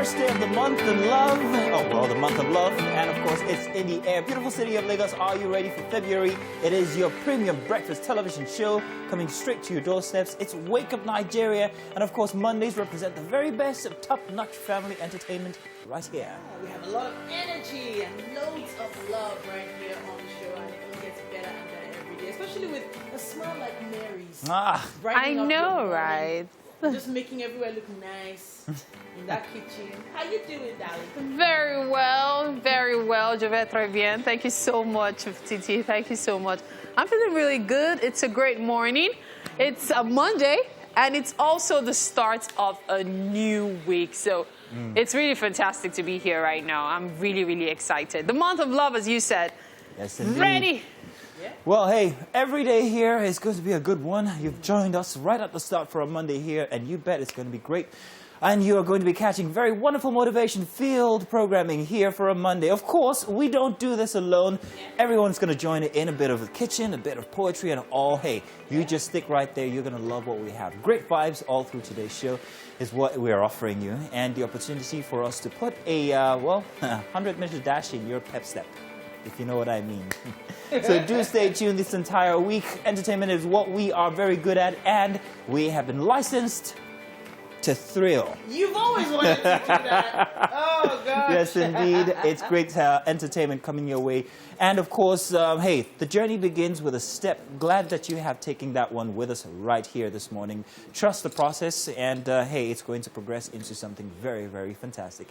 first day of the month of love. Oh, well, the month of love. And, of course, it's in the air. Beautiful city of Lagos, are you ready for February? It is your premium breakfast television show coming straight to your doorsteps. It's Wake Up Nigeria. And, of course, Mondays represent the very best of top-notch family entertainment right here. We have a lot of energy and loads of love right here on the show. And it only gets better and better every day, especially with a smile like Mary's. I know, right? Just making everywhere look nice in that kitchen. How you doing, darling? Very well, je vais très bien. Thank you so much, Titi. Thank you so much. I'm feeling really good. It's a great morning. It's a Monday, and it's also the start of a new week. So it's really fantastic to be here right now. I'm really excited. The month of love, as you said. Yes, indeed. Ready. Well, hey, every day here is going to be a good one. You've joined us right at the start for a Monday here, and you bet it's going to be great. And you are going to be catching very wonderful motivation-filled programming here for a Monday. Of course, we don't do this alone. Everyone's going to join in a bit of the kitchen, a bit of poetry, and all. Hey, you just stick right there. You're going to love what we have. Great vibes all through today's show is what we are offering you, and the opportunity for us to put a, 100-meter dash in your pep step, if you know what I mean. So do stay tuned this entire week. Entertainment is what we are very good at, and we have been licensed to thrill. You've always wanted to do that. Oh, God. Yes, indeed. It's great entertainment coming your way. And, of course, hey, the journey begins with a step. Glad that you have taken that one with us right here this morning. Trust the process, and, hey, it's going to progress into something very fantastic.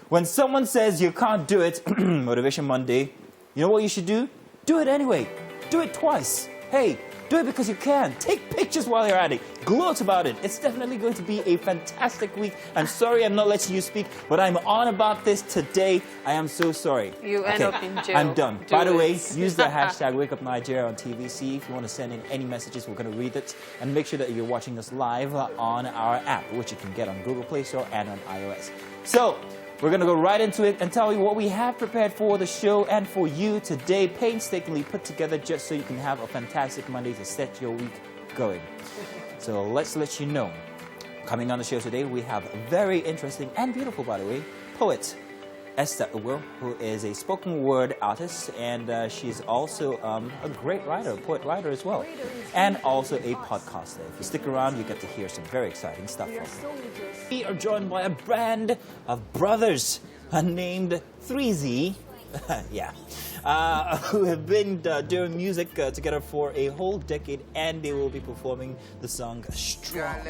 When someone says you can't do it, Motivation Monday, you know what you should do? Do it anyway. Do it twice. Hey, do it because you can. Take pictures while you're at it. Gloat about it. It's definitely going to be a fantastic week. I'm sorry I'm not letting you speak, but I'm on about this today. I am so sorry. You end up in jail. I'm done. By the way, use the hashtag WakeUpNigeria on TVC if you want to send in any messages. We're going to read it. And make sure that you're watching us live on our app, which you can get on Google Play Store and on iOS. So, we're going to go right into it and tell you what we have prepared for the show and for you today, painstakingly put together just so you can have a fantastic Monday to set your week going. So let's let you know. Coming on the show today, we have a very interesting and beautiful, by the way, poet, Esther Ugo, who is a spoken word artist, and she's also a great writer, a poet-writer as well, and also a podcaster. If you stick around, you get to hear some very exciting stuff from her. We are joined by a band of brothers named 3Z, who have been doing music together for a whole decade, and they will be performing the song Strong.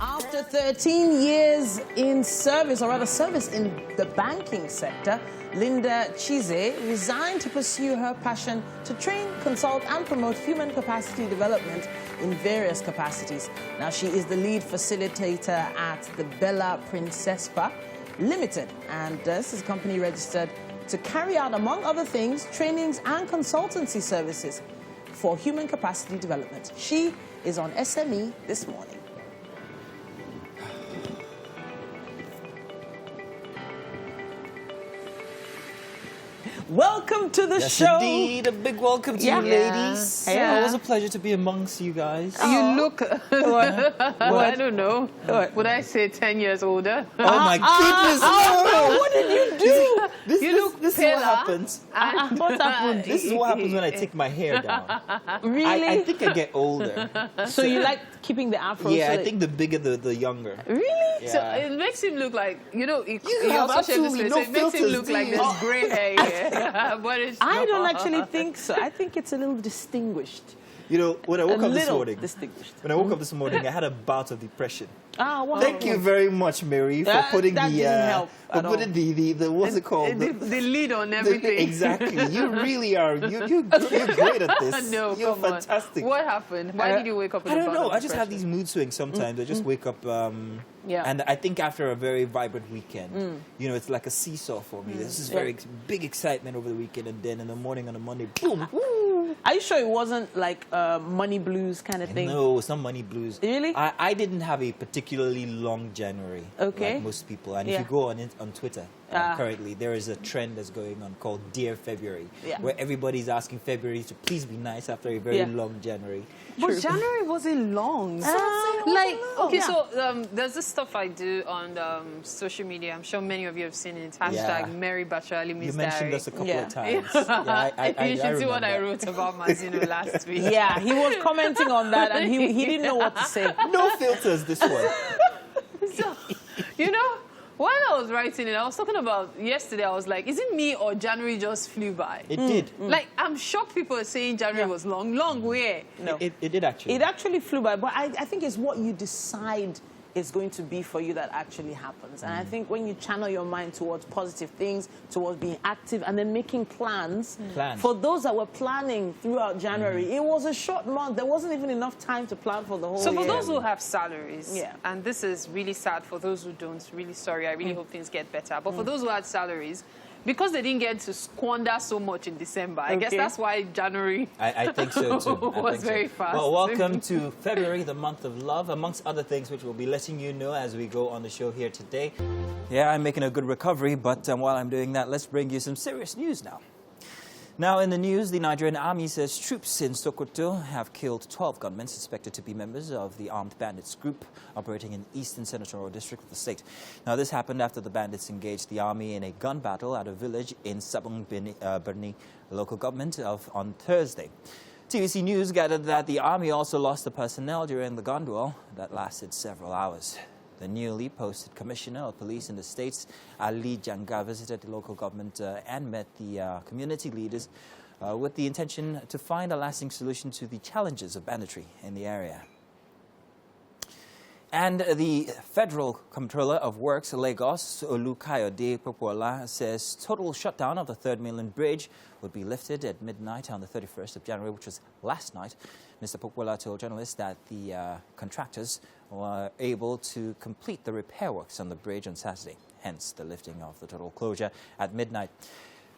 After 13 years in service, or rather service in the banking sector, Linda Chize resigned to pursue her passion to train, consult, and promote human capacity development in various capacities. Now, she is the lead facilitator at the Bella Princespa Limited, and this is a company registered to carry out, among other things, trainings and consultancy services for human capacity development. She is on SME this morning. Welcome to the show. Indeed, a big welcome to you, ladies. Yeah. It was a pleasure to be amongst you guys. You look, What? I don't know. What? Would I say 10 years older? Oh my goodness! No, what did you do? This is what paler. happens. What happened? This is what happens when I take my hair down. Really? I think I get older. So you like keeping the afro? Yeah, so I that- think the bigger the younger. Really? Yeah. So it makes him look like, you know, have also share this absolutely place, no it makes him filters, look do like you? there's grey hair here. But it's I don't not. actually think so. I think it's a little distinguished. You know, when I woke A up this little morning, distinguished. I had a bout of depression. Ah, wow. Thank you very much, Mary, for That- putting that didn't help at all. the what's it called? The lead on everything. Exactly. You really are. You're great at this. No, You're come on. fantastic. What happened? Why did you wake up in I a don't bout know. of I just have depression? these mood swings sometimes. I just wake up, Yeah. and I think after a very vibrant weekend, you know, it's like a seesaw for me. This is very big excitement over the weekend, and then in the morning on a Monday, boom. Are you sure it wasn't like money blues kind of thing? No, it's not money blues. Really? I didn't have a particularly long January, Okay. like most people. And Yeah. if you go on Twitter, currently. There is a trend that's going on called Dear February, Yeah. where everybody's asking February to please be nice after a very long January. But January wasn't long. There's this stuff I do on social media. I'm sure many of you have seen it. Hashtag Mary Bashali Miss You mentioned Diary. us a couple of times. Yeah, you should see what I remember. wrote about Mazino last week. Yeah, he was commenting on that and he didn't know what to say. No filters, this one. So, you know, when I was writing it, I was talking about yesterday, I was like, is it me or January just flew by? It did. Like, I'm shocked people are saying January was long. Long where? No. It did actually. It actually flew by, but I think it's what you decide is going to be for you that actually happens. And I think when you channel your mind towards positive things, towards being active, and then making plans. For those that were planning throughout January, it was a short month. There wasn't even enough time to plan for the whole year. So for those who have salaries, Yeah. and this is really sad for those who don't, really sorry, I really hope things get better. But for those who had salaries, because they didn't get to squander so much in December, I guess that's why January I think so too. was very fast. Well, welcome to February, the month of love, amongst other things which we'll be letting you know as we go on the show here today. Yeah, I'm making a good recovery, but while I'm doing that, let's bring you some serious news now. Now, in the news, the Nigerian army says troops in Sokoto have killed 12 gunmen suspected to be members of the armed bandits group operating in Eastern Senatorial District of the state. Now, this happened after the bandits engaged the army in a gun battle at a village in Sabong Birni local government on Thursday. TVC News gathered that the army also lost the personnel during the gun duel that lasted several hours. The newly posted commissioner of police in the states, Ali Janga, visited the local government and met the community leaders with the intention to find a lasting solution to the challenges of banditry in the area. And the Federal Comptroller of Works, Lagos, Olukayode Popola, says total shutdown of the 3rd Mainland Bridge would be lifted at midnight on the 31st of January, which was last night. Mr. Popola told journalists that the contractors were able to complete the repair works on the bridge on Saturday, hence the lifting of the total closure at midnight.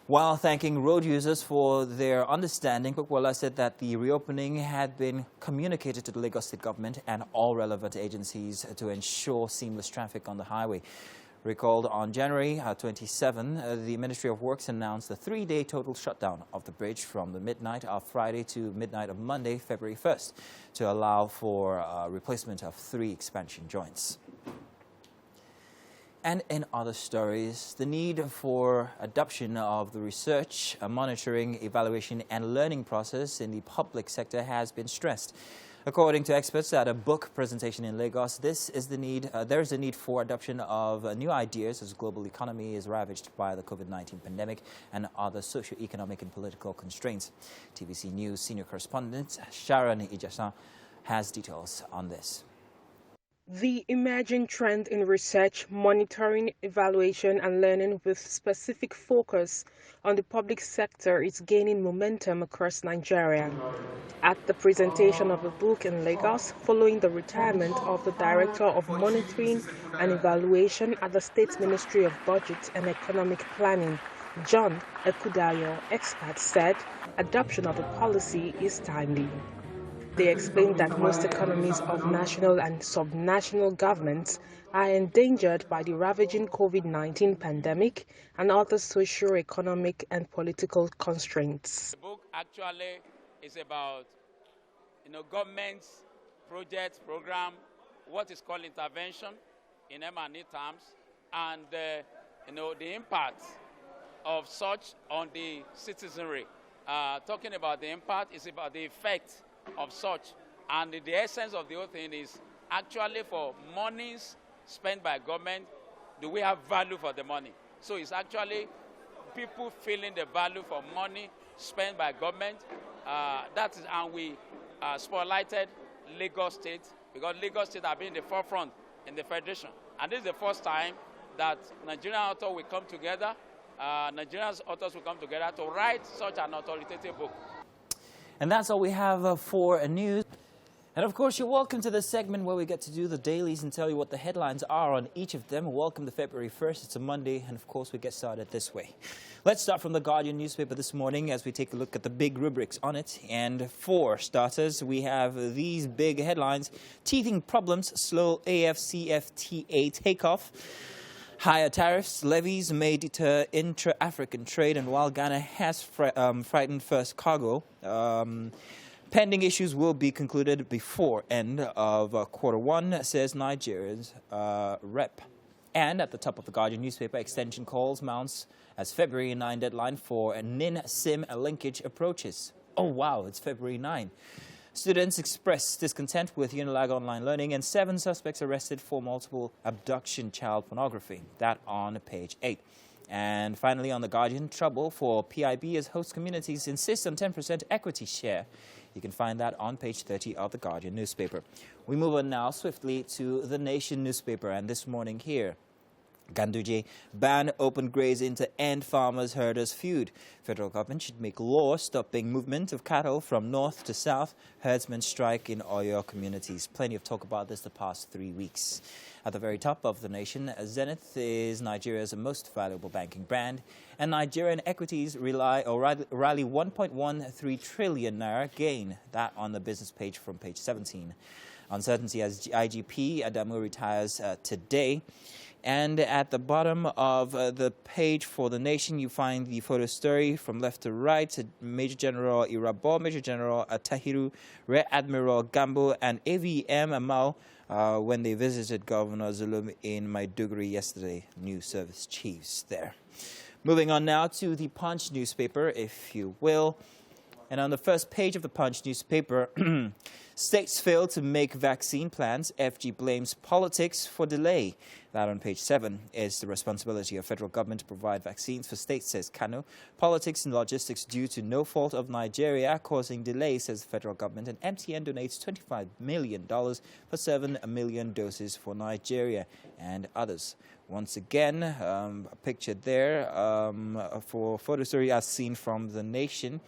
While thanking road users for their understanding, Popola said that the reopening had been communicated to the Lagos State government and all relevant agencies to ensure seamless traffic on the highway. Recalled on January 27, the Ministry of Works announced a 3-day total shutdown of the bridge from the midnight of Friday to midnight of Monday, February 1st, to allow for replacement of 3 expansion joints. And in other stories, the need for adoption of the research, monitoring, evaluation, and learning process in the public sector has been stressed. According to experts at a book presentation in Lagos, there is a need for adoption of new ideas as the global economy is ravaged by the COVID-19 pandemic and other socio-economic and political constraints. TVC News senior correspondent Sharon Ijasa has details on this. The emerging trend in research, monitoring, evaluation and learning with specific focus on the public sector is gaining momentum across Nigeria. At the presentation of the book in Lagos, following the retirement of the Director of Monitoring and Evaluation at the State Ministry of Budget and Economic Planning, John Ekudayo, experts said adoption of the policy is timely. They explained that most economies of national and subnational governments are endangered by the ravaging COVID-19 pandemic and other socio-economic and political constraints. The book actually is about, government's project, program, what is called intervention in M&E terms, and the impact of such on the citizenry. Talking about the impact is about the effect of such, and the essence of the whole thing is actually for monies spent by government, do we have value for the money? So it's actually people feeling the value for money spent by government. And we spotlighted Lagos State, because Lagos State have been in the forefront in the Federation. And this is the first time that Nigerian authors will come together, to write such an authoritative book. And that's all we have for news. And of course, you're welcome to this segment where we get to do the dailies and tell you what the headlines are on each of them. Welcome to February 1st. It's a Monday, and of course, we get started this way. Let's start from the Guardian newspaper this morning as we take a look at the big rubrics on it. And for starters, we have these big headlines. Teething problems slow AFCFTA takeoff. Higher tariffs, levies may deter intra-African trade, and while Ghana has frightened first cargo, pending issues will be concluded before end of Q1, says Nigeria's rep. And at the top of the Guardian newspaper, extension calls mounts as February 9 deadline for a NIN-SIM linkage approaches. Oh wow, it's February 9. Students express discontent with Unilag online learning, and 7 suspects arrested for multiple abduction child pornography. That on page 8. And finally on the Guardian, trouble for PIB as host communities insist on 10% equity share. You can find that on page 30 of the Guardian newspaper. We move on now swiftly to the Nation newspaper, and this morning here. Ganduje ban open grazing to end farmers-herders feud. Federal government should make law stopping movement of cattle from north to south. Herdsmen strike in Oyo communities. Plenty of talk about this the past 3 weeks. At the very top of the Nation, Zenith is Nigeria's most valuable banking brand, and Nigerian equities rally 1.13 trillion naira gain. That on the business page from page 17. Uncertainty as IGP Adamu retires today. And at the bottom of the page for the Nation, you find the photo story from left to right. Major General Irabo, Major General Tahiru, Rear Admiral Gambo, and AVM Amal when they visited Governor Zulum in Maiduguri yesterday. New service chiefs there. Moving on now to the Punch newspaper, if you will. And on the first page of the Punch newspaper, states fail to make vaccine plans. FG blames politics for delay. That on page 7 is the responsibility of federal government to provide vaccines for states, says Kano. Politics and logistics due to no fault of Nigeria causing delay, says the federal government. And MTN donates $25 million for 7 million doses for Nigeria and others. Once again, a picture there for photo story as seen from the Nation.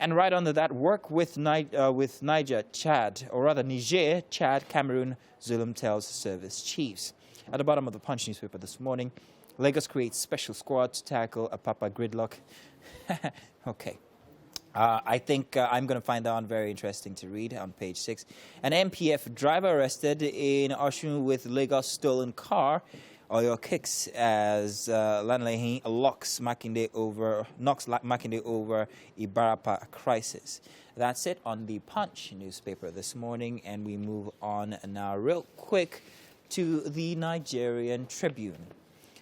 And right under that, work with Niger, Chad, or rather Niger, Chad, Cameroon, Zulum tells service chiefs. At the bottom of the Punch newspaper this morning, Lagos creates special squad to tackle Apapa gridlock. Okay. I think I'm going to find that one very interesting to read on page 6. An MPF driver arrested in Osun with Lagos stolen car. Oyo kicks as Lanlehin knocks Makinde over Ibarapa crisis. That's it on the Punch newspaper this morning, and we move on now real quick to the Nigerian Tribune.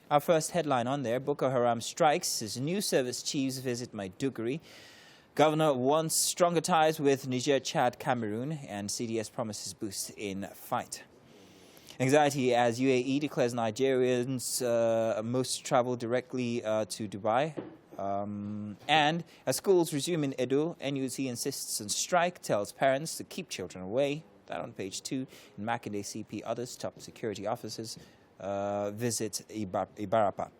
Our first headline on there, Boko Haram strikes as new service chiefs visit Maiduguri. Governor wants stronger ties with Niger, Chad, Cameroon, and CDS promises boost in fight. Anxiety as UAE declares Nigerians most travel directly to Dubai. And as schools resume in Edo, NUC insists on strike, tells parents to keep children away. That on page 2. In Makinde CP, others, top security officers, visit Ibarapa.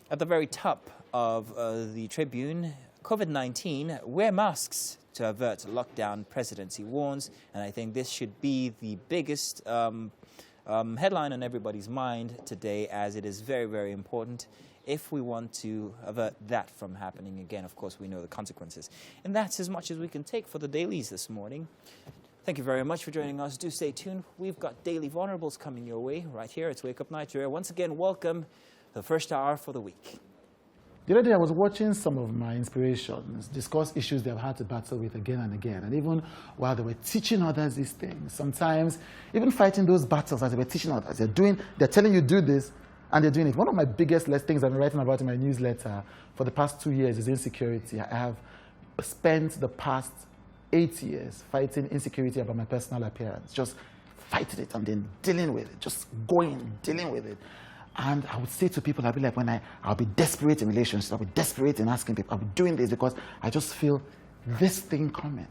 At the very top of the Tribune, COVID-19, wear masks to avert lockdown, presidency warns. And I think this should be the biggest headline on everybody's mind today, as it is very, very important if we want to avert that from happening again. Of course, we know the consequences. And that's as much as we can take for the dailies this morning. Thank you very much for joining us. Do stay tuned. We've got Daily Vulnerables coming your way right here. It's Wake Up Nigeria. Once again, welcome to the first hour for the week. The other day, I was watching some of my inspirations discuss issues they've had to battle with again and again. And even while they were teaching others these things, sometimes even fighting those battles as they were teaching others, they're telling you do this, and they're doing it. One of my biggest things I've been writing about in my newsletter for the past 2 years is insecurity. I have spent the past 8 years fighting insecurity about my personal appearance, just fighting it and then dealing with it, just dealing with it. And I would say to people, I'll be like, I'll be desperate in relationships, I'll be desperate in asking people, I'll be doing this because I just feel this thing coming.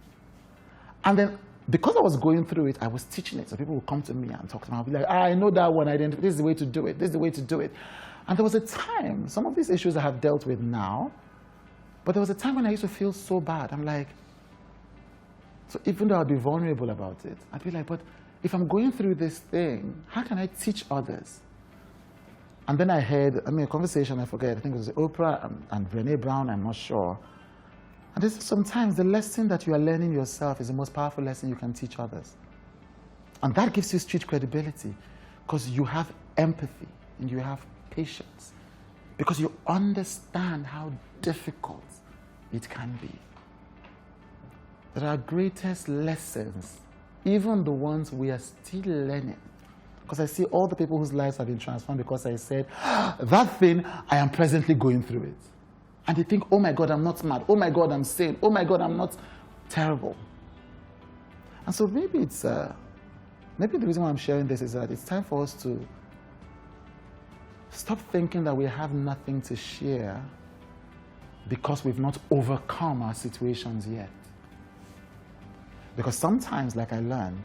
And then, because I was going through it, I was teaching it. So people would come to me and talk to me. I'll be like, I know that one, this is the way to do it, this is the way to do it. And there was a time, some of these issues I have dealt with now, but there was a time when I used to feel so bad. I'm like, so even though I'd be vulnerable about it, I'd be like, but if I'm going through this thing, how can I teach others? And then I heard, a conversation, I forget, I think it was Oprah and Brené Brown, I'm not sure. And this is sometimes the lesson that you are learning yourself is the most powerful lesson you can teach others. And that gives you street credibility because you have empathy. and you have patience because you understand how difficult it can be. There are greatest lessons, even the ones we are still learning. Because I see all the people whose lives have been transformed because I said, that thing, I am presently going through it. And they think, oh my God, I'm not mad. Oh my God, I'm sane. Oh my God, I'm not terrible. And so maybe it's, maybe the reason why I'm sharing this is that it's time for us to stop thinking that we have nothing to share because we've not overcome our situations yet. Because sometimes, like I learned,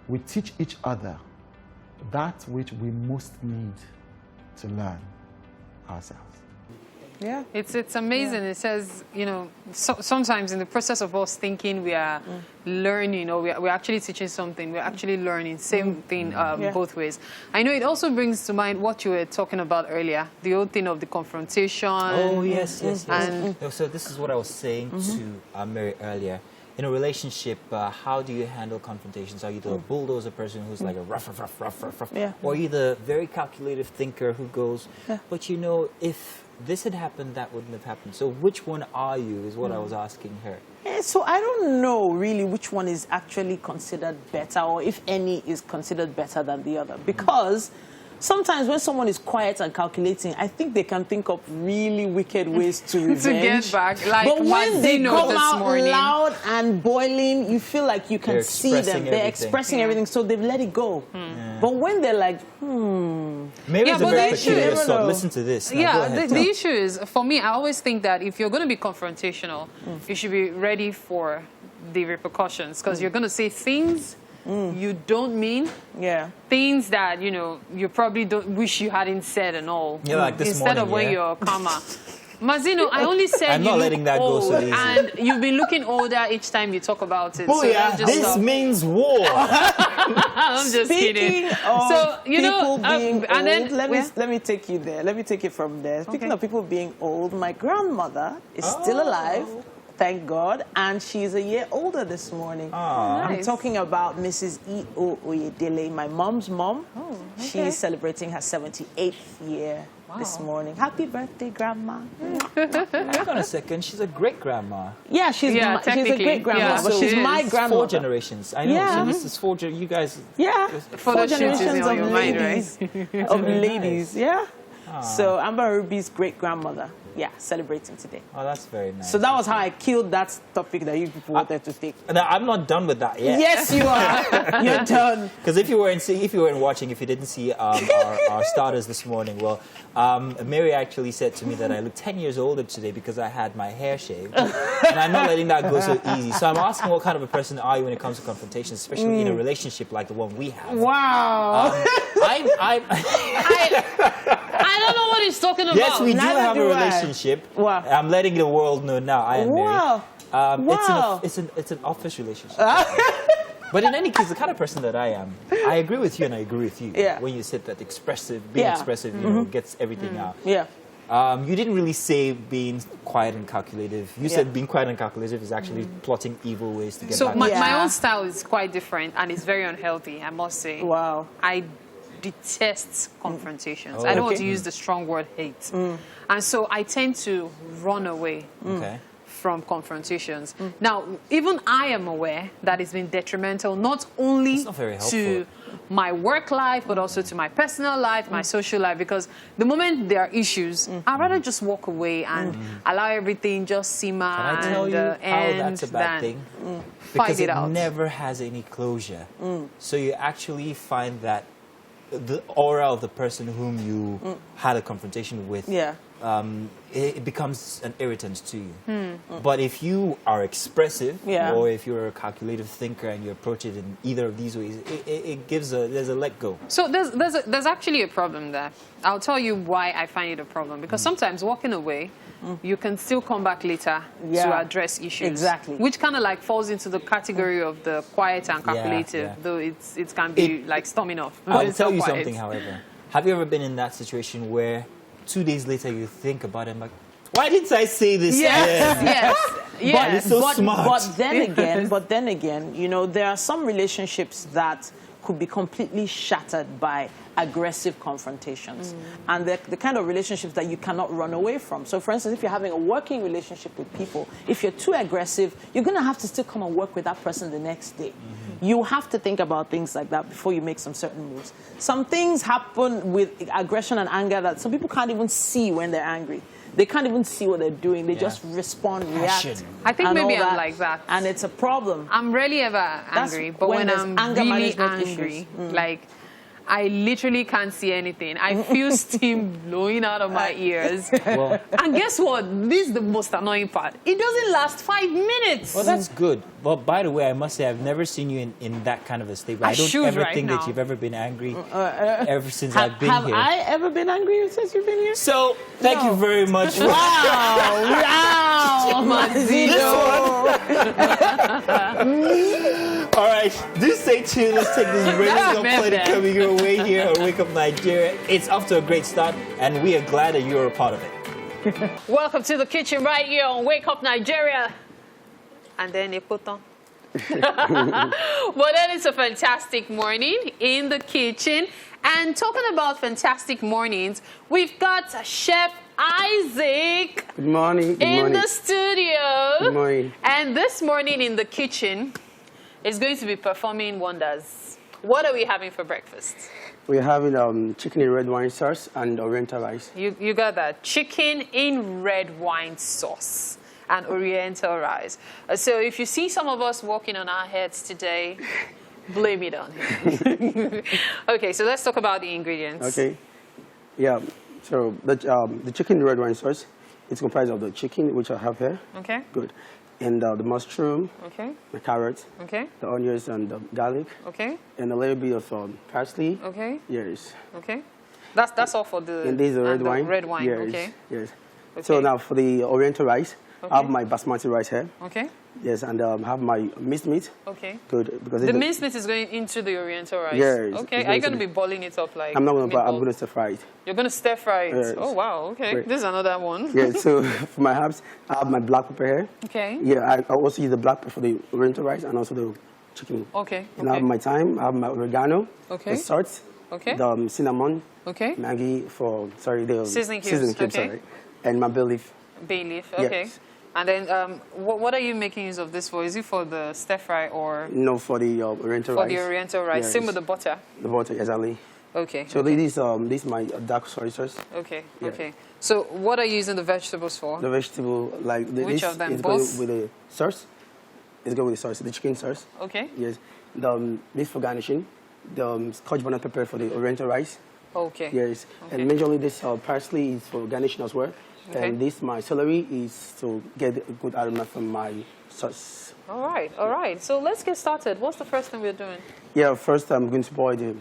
we teach each other that which we most need to learn ourselves. Yeah. It's amazing. It says, you know, sometimes in the process of us thinking we are learning, or we're actually teaching something, we're actually learning. Same thing both ways. I know it also brings to mind what you were talking about earlier, the whole thing of the confrontation. Oh, yes. So this is what I was saying to Mary earlier. In a relationship, how do you handle confrontations? Are you the bulldozer person who's like a rough, or are you the very calculative thinker who goes, but you know, if this had happened, that wouldn't have happened. So which one are you is what I was asking her. So I don't know really which one is actually considered better, or if any is considered better than the other. Because sometimes when someone is quiet and calculating, I think they can think of really wicked ways to revenge. To get back. Like but when they come out morning. loud and boiling, you feel like you can see them. They're expressing everything, so they've let it go. But when they're like, Maybe it's a very peculiar sort. Listen to this. Now, the issue is, for me, I always think that if you're going to be confrontational, you should be ready for the repercussions, because you're going to say things you don't mean, things that, you know, you probably don't wish you hadn't said and all. Yeah, like this instead morning, of when you're calmer. Mazino, I only said I'm not letting that go so easy. And you've been looking older each time you talk about it. Booyah, so this means war. I'm just kidding. So, you know, being old, and then let me take you there. Let me take it from there. Speaking of people being old, my grandmother is still alive. Thank God. And she's a year older this morning. Nice. I'm talking about Mrs. E.O. Oyedele, my mom's mom. She's celebrating her 78th year this morning. Happy birthday, Grandma. Hang on a second. She's a great-grandma. Yeah, she's a great-grandma, but she's my grandmother. 4 generations. I know. So this is 4 generations. You guys... Yeah. 4 generations of ladies. Right? Of ladies, yeah. So Amber Ruby's great-grandmother. Yeah, celebrating today. Oh, that's very nice. So that was how I killed that topic that you people wanted to take. No, I'm not done with that yet. Yes, you are. You're done. Because if you weren't watching, if you didn't see our starters this morning, well, Mary actually said to me that I look 10 years older today because I had my hair shaved, and I'm not letting that go so easy. So I'm asking, what kind of a person are you when it comes to confrontations, especially in a relationship like the one we have? Wow. I don't know what he's talking about. Yes, we do have a relationship. Wow. I'm letting the world know now. I am married. It's an office relationship. But in any case, the kind of person that I am, I agree with you and I agree with you. Yeah. When you said that being expressive, you know, gets everything out. Yeah. You didn't really say being quiet and calculative. You said being quiet and calculative is actually plotting evil ways to get back. So my own style is quite different, and it's very unhealthy, I must say. Wow. I detest confrontations. I don't want to use the strong word hate. And so I tend to run away from confrontations. Now, even I am aware that it's been detrimental not only to my work life, but also to my personal life, my social life, because the moment there are issues, I'd rather just walk away and allow everything just simmer. Can I tell you how that's a bad thing? Because it never has any closure. So you actually find that the aura of the person whom you had a confrontation with, it becomes an irritant to you. But if you are expressive, or if you're a calculative thinker and you approach it in either of these ways, it gives there's a let go. So there's actually a problem there. I'll tell you why I find it a problem. Because sometimes walking away, you can still come back later to address issues. Exactly. Which kind of like falls into the category of the quiet and calculative, though it can be like storming off. I'll tell you something, however. Have you ever been in that situation where 2 days later you think about it and like, why didn't I say this? Yes. But it's so smart. But then again, you know, there are some relationships that could be completely shattered by aggressive confrontations. And the kind of relationships that you cannot run away from. So, for instance, if you're having a working relationship with people, if you're too aggressive, you're going to have to still come and work with that person the next day. You have to think about things like that before you make some certain moves. Some things happen with aggression and anger that some people can't even see when they're angry. They can't even see what they're doing. They just respond, react. I think maybe I'm like that. And it's a problem. I'm rarely ever angry, but when I'm really angry, like, I literally can't see anything. I feel steam blowing out of my ears. Well, And guess what? This is the most annoying part. It doesn't last 5 minutes. well, that's good. Well, by the way, I must say I've never seen you in that kind of a state. I don't shoot ever right think now. that you've ever been angry ever since I've been Have here. I ever been angry since you've been here? So, thank you very much. Wow! All right, do stay tuned. Let's take this break. We've got plenty coming your way here on Wake Up Nigeria. It's off to a great start, and we are glad that you're a part of it. Welcome to the kitchen right here on Wake Up Nigeria. And then Epoton. But then it's a fantastic morning in the kitchen. And talking about fantastic mornings, we've got Chef Isaac Good morning. Good in morning. the studio. Good morning. And this morning in the kitchen is going to be performing wonders. What are we having for breakfast? We're having chicken in red wine sauce and Oriental rice. You got that. Chicken in red wine sauce and Oriental rice. So if you see some of us walking on our heads today, blame it on him. Okay, so let's talk about the ingredients. Okay. Yeah. So the chicken in red wine sauce, it's comprised of the chicken, which I have here. Okay. Good. And the mushroom, Okay. the carrots, Okay. the onions and the garlic, Okay. and a little bit of Okay. parsley. Yes. Okay. That's all for the And this is the red and wine. Red wine. Yes. Okay. Yes. Okay. So now for the Oriental rice, I have my basmati rice here. Okay. Yes, and have my minced meat. Okay. Good, because The minced meat is going into the Oriental rice. Yes, Okay. it's Are you going going to to be boiling it up like? I'm not going to, I'm meatballs? going to stir fry it. You're going to stir fry it. Yes. Oh wow. Okay. Great. This is another one. Yeah, so for my herbs, I have my black pepper here. Okay. Yeah, I also use the black pepper for the Oriental rice and also the chicken. Okay. And I have my thyme, I have my oregano, Okay. the salt, Okay. the cinnamon, Okay. Maggi for, sorry, the Seasoning cubes, okay. sorry, and my bay leaf. Bay leaf. Okay. Yes. And then what are you making use of this for? Is it for the stir fry or No, for the Oriental for rice. the Oriental rice? Yes. Same with the butter. The water, exactly. Okay. So this is my dark soy sauce. Okay. Yeah. Okay. So what are you using the vegetables for? The vegetable, like Which this of them? is going Both? with the sauce. It's going with the sauce, the chicken sauce. Okay. Yes. This for garnishing. The scotch bonnet pepper for the Oriental rice. Okay. Yes. Okay. And majorly this parsley is for garnishing as well. Okay. And this, my celery, is to get a good aroma from my sauce. All right. All right. So let's get started. What's the first thing we're doing? Yeah, first I'm going to boil the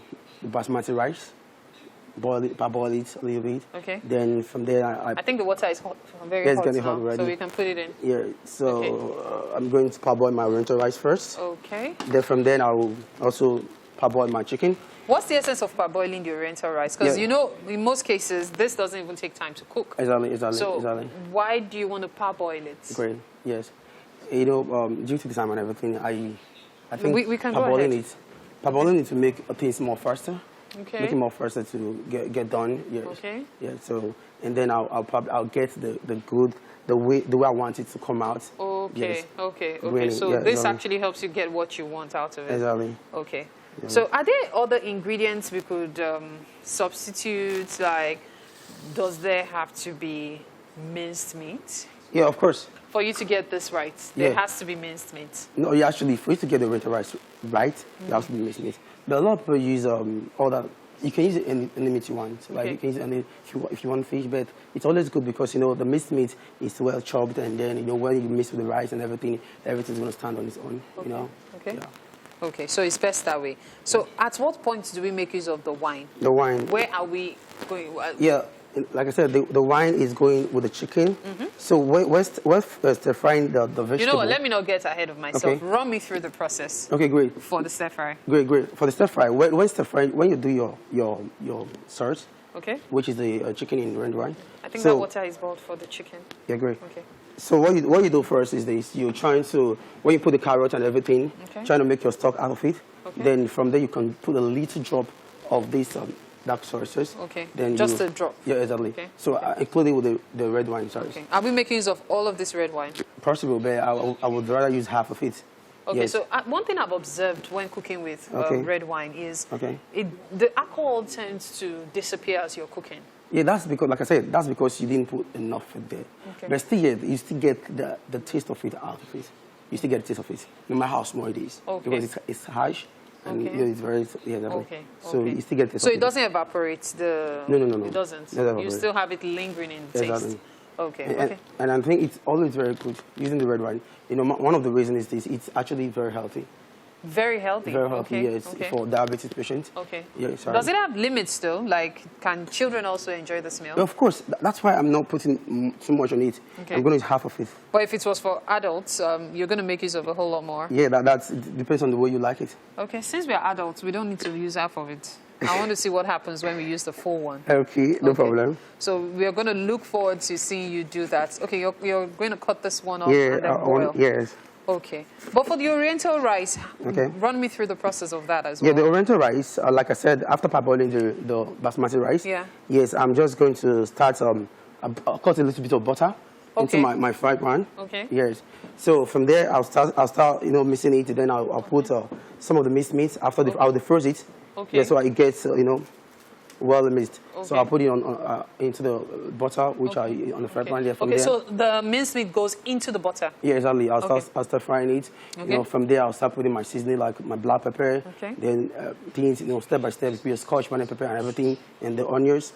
basmati rice. Boil it a little bit. Okay. Then from there, I think the water is hot, very Yeah, it's hot getting now, hot already. so we can put it in. yeah, so Okay. I'm going to parboil my Oriental rice first. Okay. Then from there, I will also parboil my chicken. What's the essence of parboiling the Oriental rice? Because Yeah. you know, in most cases, this doesn't even take time to cook. Exactly. So why do you want to parboil it? Great. Yes. You know, due to the time and everything, I think We can go ahead. parboiling it to make things more faster. Okay. Make it more faster to get done. Yes. Okay. Yeah. So and then I'll get the way I want it to come out. Okay. Yes. Okay. Okay. Really, So yeah, this exactly. actually helps you get what you want out of it. Exactly. Okay. So are there other ingredients we could substitute? Like, does there have to be minced meat? Yeah, of course. For you to get this right, there Yeah. has to be minced meat. No, you actually, for you to get the Oriental rice right, you have to be mixing it. But a lot of people use all that. You can use it any meat you want. Like Okay. you can use it any, if you want fish, but it's always good because the minced meat is well chopped, and then when you mix with the rice and everything's going to stand on its own. Okay. Yeah. Okay, so it's best that way. So at what point do we make use of the wine? The wine. Where are we going? Yeah, like I said, the wine is going with the chicken. So we're stir frying the vegetable. You know what? Let me not get ahead of myself. Okay. Run me through the process Okay, great. for the stir fry. Great. For the stir fry, when you do your sauce, Okay? which is the chicken in red wine. I think so, that water is boiled for the chicken. Yeah, great. Okay. So what you do first is this: you're trying to, when you put the carrot and everything, Okay. trying to make your stock out of it. Okay. Then from there you can put a little drop of this dark soy sauce. Okay. Then Just a drop. Yeah, exactly. Okay. So include it with the red wine. Sorry. Okay. Are we making use of all of this red wine? Possible, but I would rather use half of it. Okay, Yes. so one thing I've observed when cooking with red wine is Okay. the alcohol tends to disappear as you're cooking. Yeah, that's because, like I said, that's because you didn't put enough in there. Okay. But still, you still get the taste of it out of it. You still get the taste of it, no matter how small it is. Okay. Because it's harsh, and Okay. it's very, yeah, exactly. Okay. So okay. you still get the taste So of it doesn't evaporate the... No. It doesn't? Doesn't evaporate. You still have it lingering in the taste? Exactly. Okay, And, okay. and I think it's always very good using the red wine. You know, one of the reasons is this, it's actually very healthy. Very healthy? Very healthy, okay. yes, okay. for diabetes patients. Okay. Yeah, sorry. Does it have limits though? Like, can children also enjoy this meal? Of course, that's why I'm not putting too much on it. Okay. I'm going to use half of it. But if it was for adults, you're going to make use of a whole lot more. Yeah, it depends on the way you like it. Okay, since we are adults, we don't need to use half of it. I want to see what happens when we use the full one. Okay, no problem. So we are going to look forward to seeing you do that. Okay, you're going to cut this one off Yeah, and then boil. yes. Okay. But for the Oriental rice, Okay. run me through the process of that as well. Yeah, the Oriental rice, like I said, after parboiling the basmati rice, Yeah. yes, I'm just going to start, I'll cut a little bit of butter into Okay. my fried pan. Okay. Yes. So from there, I'll start, mixing it. Then I'll put some of the minced meat. After I'll defrost it. Okay. Yeah, so it gets, well mixed. Okay. So I'll put it on into the butter, which I on the fry pan there. From Okay, there, so the mincemeat goes into the butter. yeah, exactly. I'll Okay. start frying it. Okay. From there, I'll start putting my seasoning, like my black pepper. Okay. Then things, step by step, with your scotch bonnet pepper and everything, and the onions.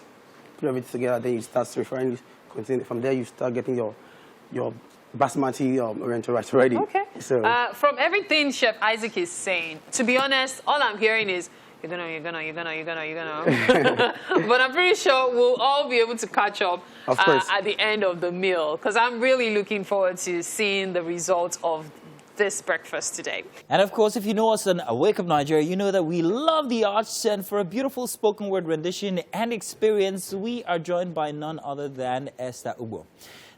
Put everything together. Then you start stir frying it. Continue. From there, you start getting your basmati Oriental rice ready. Okay. So From everything Chef Isaac is saying, to be honest, all I'm hearing is, you're gonna. But I'm pretty sure we'll all be able to catch up Of course. at the end of the meal, because I'm really looking forward to seeing the results of this breakfast today. And of course, if you know us on Wake Up Nigeria, you know that we love the arts, and for a beautiful spoken word rendition and experience, we are joined by none other than Esther Ubo.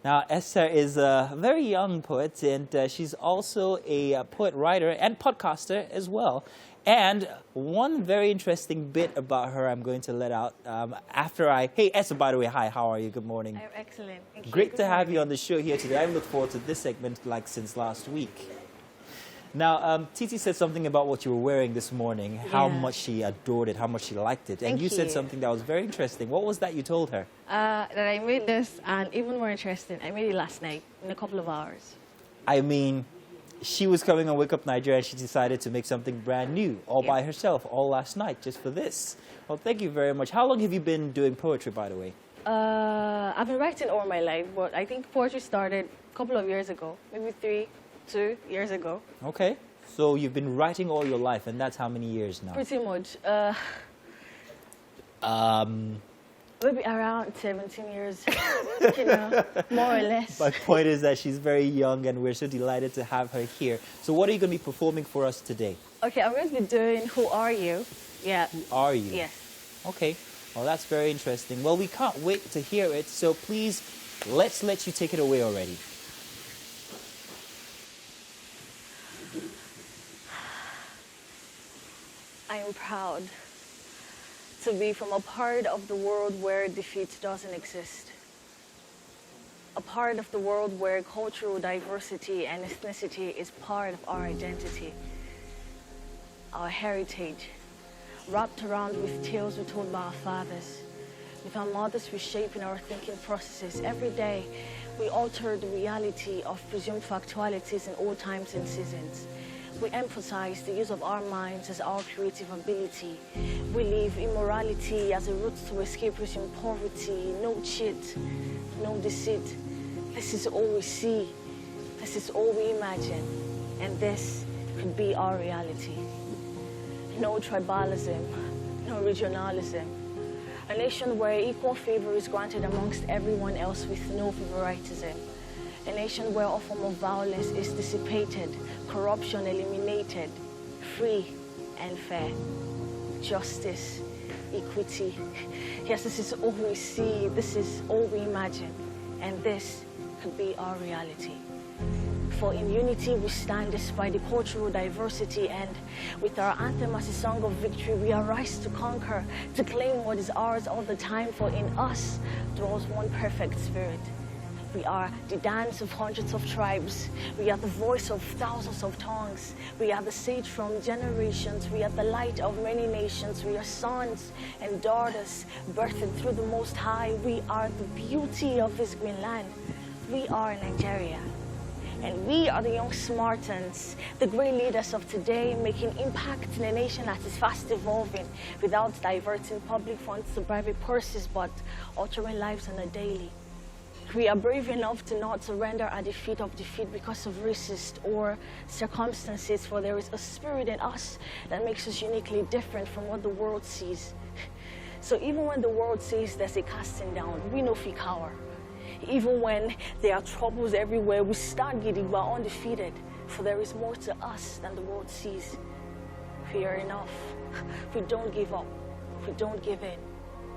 Now, Esther is a very young poet, and she's also a poet writer and podcaster as well. And one very interesting bit about her I'm going to let out after Hey, Esther, by the way, hi, how are you? Good morning. I'm excellent. Thank you. Great Good to have morning. you on the show here today. I look forward to this segment since last week. Now, Titi said something about what you were wearing this morning, how Yeah. much she adored it, how much she liked it. And Thank you said you. something that was very interesting. What was that you told her? That I made this, and even more interesting, I made it last night in a couple of hours. I mean, she was coming on Wake Up Nigeria and she decided to make something brand new, all by herself, all last night, just for this. Well, thank you very much. How long have you been doing poetry, by the way? I've been writing all my life, but I think poetry started a couple of years ago, maybe 2 years ago. Okay. So you've been writing all your life, and that's how many years now? Pretty much. Maybe around 17 years, more or less. My point is that she's very young, and we're so delighted to have her here. So what are you going to be performing for us today? Okay, I'm going to be doing Who Are You? Yeah. Who are you? Yes. Okay. Well, that's very interesting. Well, we can't wait to hear it, so please, let's let you take it away already. I am proud to be from a part of the world where defeat doesn't exist. A part of the world where cultural diversity and ethnicity is part of our identity, our heritage, wrapped around with tales we told by our fathers, with our mothers reshaping our thinking processes. Every day, we alter the reality of presumed factualities in all times and seasons. We emphasize the use of our minds as our creative ability. We leave immorality as a route to escapism, poverty, no cheat, no deceit. This is all we see. This is all we imagine. And this could be our reality. No tribalism, no regionalism. A nation where equal favor is granted amongst everyone else with no favoritism. A nation where all form of violence is dissipated, corruption eliminated, free and fair. Justice, equity. Yes, this is all we see, this is all we imagine, and this could be our reality. for in unity we stand despite the cultural diversity, and with our anthem as a song of victory, we arise to conquer, to claim what is ours all the time, for in us dwells one perfect spirit. We are the dance of hundreds of tribes. We are the voice of thousands of tongues. We are the sage from generations. We are the light of many nations. We are sons and daughters birthed through the Most High. We are the beauty of this green land. We are Nigeria. And we are the young Smartans, the great leaders of today, making impact in a nation that is fast evolving without diverting public funds to private purses, but altering lives on a daily. We are brave enough to not surrender at the feet of defeat because of racist or circumstances, for there is a spirit in us that makes us uniquely different from what the world sees. So even when the world says there's a casting down, we know we cower. Even when there are troubles everywhere, we stand gidigba undefeated, for there is more to us than the world sees. We are enough. We don't give up. We don't give in.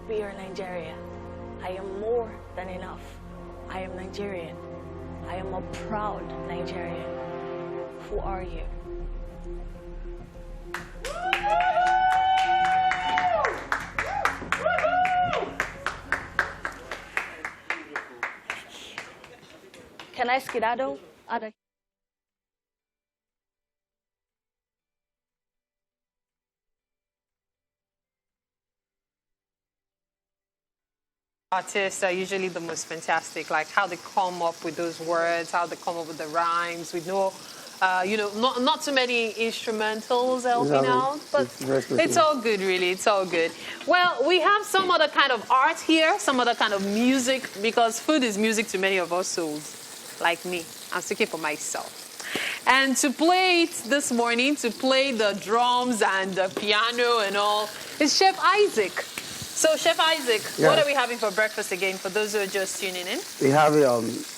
We are Nigeria. I am more than enough. I am Nigerian. I am a proud Nigerian. Who are you? Can I skedaddle? Artists are usually the most fantastic, like how they come up with those words, how they come up with the rhymes. We know, not too many instrumentals helping out, but it's all good, really. It's all good. Well, we have some other kind of art here, some other kind of music, because food is music to many of us souls, like me. I'm speaking for myself. And to play it this morning, to play the drums and the piano and all, is Chef Isaac. So, Chef Isaac, what are we having for breakfast again, for those who are just tuning in? We have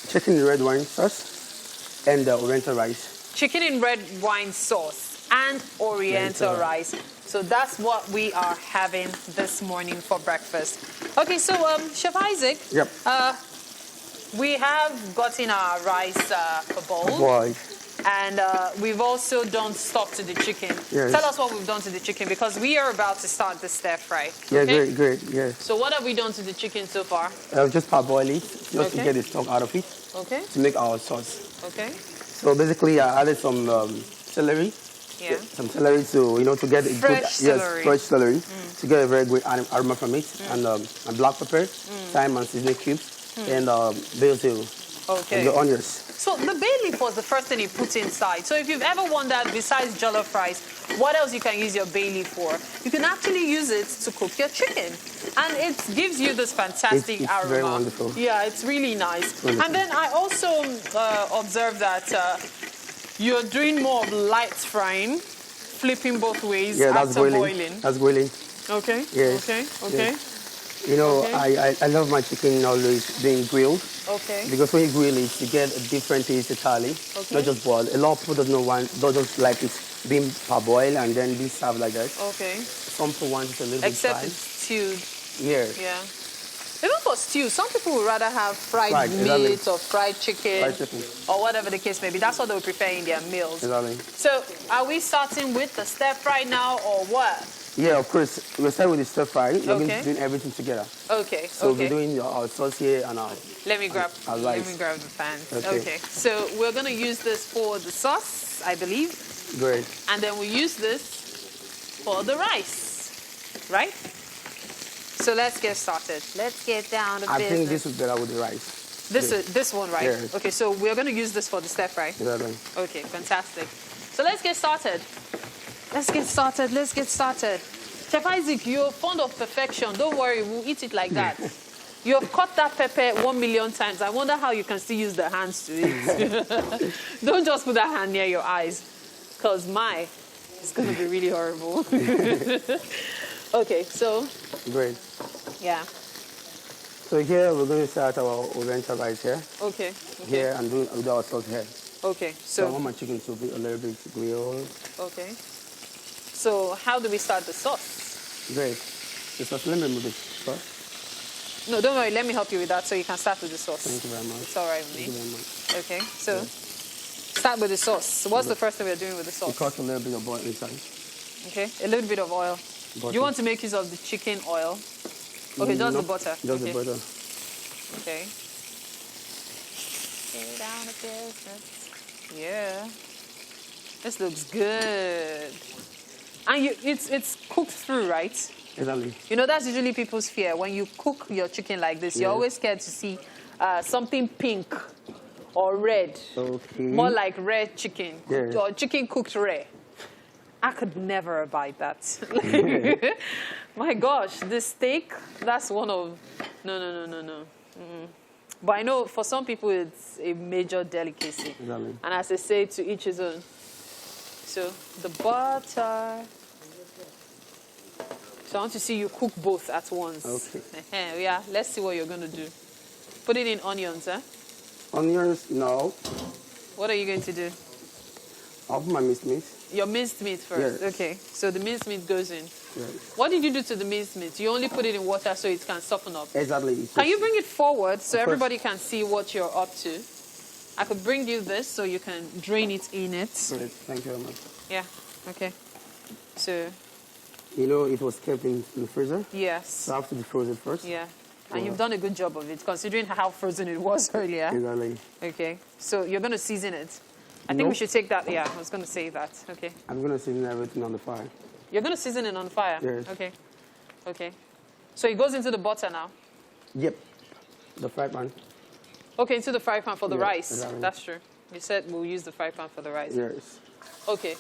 chicken in red wine sauce and Oriental rice. Chicken in red wine sauce and Oriental rice. So that's what we are having this morning for breakfast. Okay, so Chef Isaac, we have gotten our rice bowl. And we've also done stuff to the chicken. Yes. Tell us what we've done to the chicken, because we are about to start the stir fry. Yeah, okay? great, yes. So what have we done to the chicken so far? Just parboil it, just to get the stock out of it. Okay. To make our sauce. Okay. So basically, I added some celery. Yeah. Some celery to get a good fresh celery to get a very good aroma from it, and black pepper, thyme and seasoning cubes, and basil. Okay. And the onions. So the bay leaf was the first thing you put inside. So if you've ever wondered, besides jollof rice, what else you can use your bay leaf for, you can actually use it to cook your chicken. And it gives you this fantastic aroma. It's very wonderful. Yeah, it's really nice. Wonderful. And then I also observed that you're doing more of light frying, flipping both ways after boiling. That's boiling. Okay. Yes. Okay. Yes. You know, I love my chicken always being grilled. Okay. Because when you grill it, you get a different taste entirely. Okay. Not just boiled. A lot of people don't like it being parboiled and then be served like that. Okay. Some people want it a little bit fried. Except it's stewed. Yeah. Yeah. Even for stew, some people would rather have fried meat or fried chicken, or whatever the case may be. That's what they would prefer in their meals. Exactly. So, are we starting with the stir fry now, or what? Yeah, of course. We'll start with the stir fry. We're doing everything together. Okay. So we're doing our sauce here and our Let me grab rice. Let me grab the pan. Okay. So we're gonna use this for the sauce, I believe. Great. And then we use this for the rice, right? So let's get started. Let's get down to business. I think this is better with the rice. This one, right? Yes. Okay, so we're going to use this for the stir fry. Exactly. Okay, fantastic. So let's get started. Let's get started. Chef Isaac, you're fond of perfection. Don't worry, we'll eat it like that. You have cut that pepper 1 million times. I wonder how you can still use the hands to eat. Don't just put that hand near your eyes, because it's going to be really horrible. Okay, so. Great. Yeah. So here we're going to start our Oriental rice here. Okay. Here and do our sauce here. Okay, so I want my chicken to be a little bit grilled. Okay. So how do we start the sauce? Great. The sauce, let me remove the sauce. No, don't worry. Let me help you with that so you can start with the sauce. Thank you very much. It's all right with me. Thank you very much. Okay, so start with the sauce. What's the first thing we're doing with the sauce? It costs a little bit of oil inside. Okay, a little bit of oil. Butter. You want to make use of the chicken oil? Okay, just the butter. Just okay. the butter. Okay. Get down to business. Yeah. This looks good. And it's cooked through, right? Exactly. You know, that's usually people's fear. When you cook your chicken like this, you're always scared to see something pink or red. Okay. More like red chicken. Yeah. Or chicken cooked rare. I could never abide that. My gosh, this steak, that's one of... No. Mm-mm. But I know for some people it's a major delicacy. Exactly. And as I say, to each his own. So the butter. So I want to see you cook both at once. Okay. Yeah, let's see what you're going to do. Put it in onions, huh? Onions, no. What are you going to do? I'll put my minced meat. Your minced meat first. Yes. Okay, so the minced meat goes in. Yes. What did you do to the minced meat? You only put it in water so it can soften up. Exactly. Can you bring it forward so everybody can see what you're up to? I could bring you this so you can drain it in it. Great. Thank you very much. Yeah, okay. So, You know, it was kept in the freezer. yes. So I have to defroze it first. Yeah. And you've done a good job of it, considering how frozen it was earlier. Exactly. Okay. So you're going to season it. I think we should take that. Yeah, I was going to say that. Okay. I'm going to season everything on the fire. You're going to season it on fire? Yes. Okay. Okay. So it goes into the butter now? Yep. The fry pan. Okay, into the fry pan for the rice. Exactly. That's true. You said we'll use the fry pan for the rice. Yes. Okay.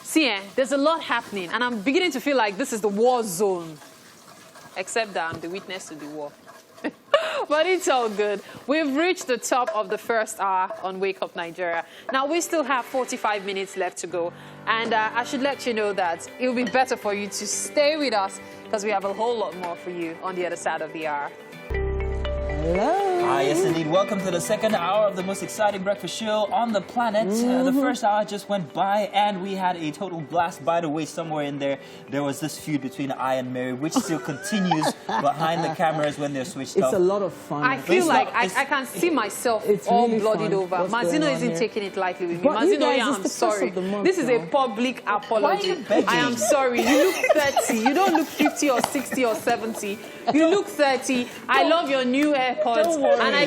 See, there's a lot happening, and I'm beginning to feel like this is the war zone. Except that I'm the witness to the war. But it's all good. We've reached the top of the first hour on Wake Up Nigeria. Now, we still have 45 minutes left to go. And I should let you know that it will be better for you to stay with us because we have a whole lot more for you on the other side of the hour. Hello. Hi, yes indeed. Welcome to the second hour of the most exciting breakfast show on the planet. The first hour just went by and we had a total blast. By the way, somewhere in there was this feud between I and Mary, which still continues behind the cameras when they're switched off. It's a lot of fun. I feel like I can see myself all really bloodied fun. over. What's Mazino going on isn't here? taking it lightly with me. But you Mazino, guys, yeah, it's I'm the first sorry. of the month This is a now. public apology. Why are you begging? I am sorry. You look 30. You don't look 50 or 60 or 70. You look 30. I love your new haircut. Don't worry. And I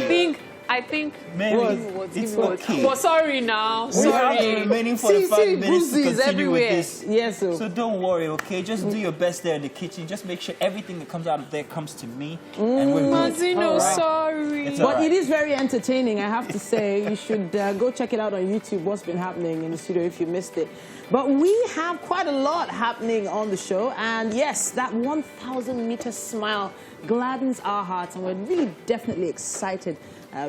think Mary, it's okay. But sorry now. We have the Sorry. remaining 45 minutes to bruises continue everywhere. with this. Yes, sir. So don't worry, okay? Just do your best there in the kitchen. Just make sure everything that comes out of there comes to me. And we're good. Mazino, All right? sorry. It's But all right. it is very entertaining, I have to say. You should go check it out on YouTube, what's been happening in the studio if you missed it. But we have quite a lot happening on the show. And yes, that 1,000-meter smile gladdens our hearts. And we're really definitely excited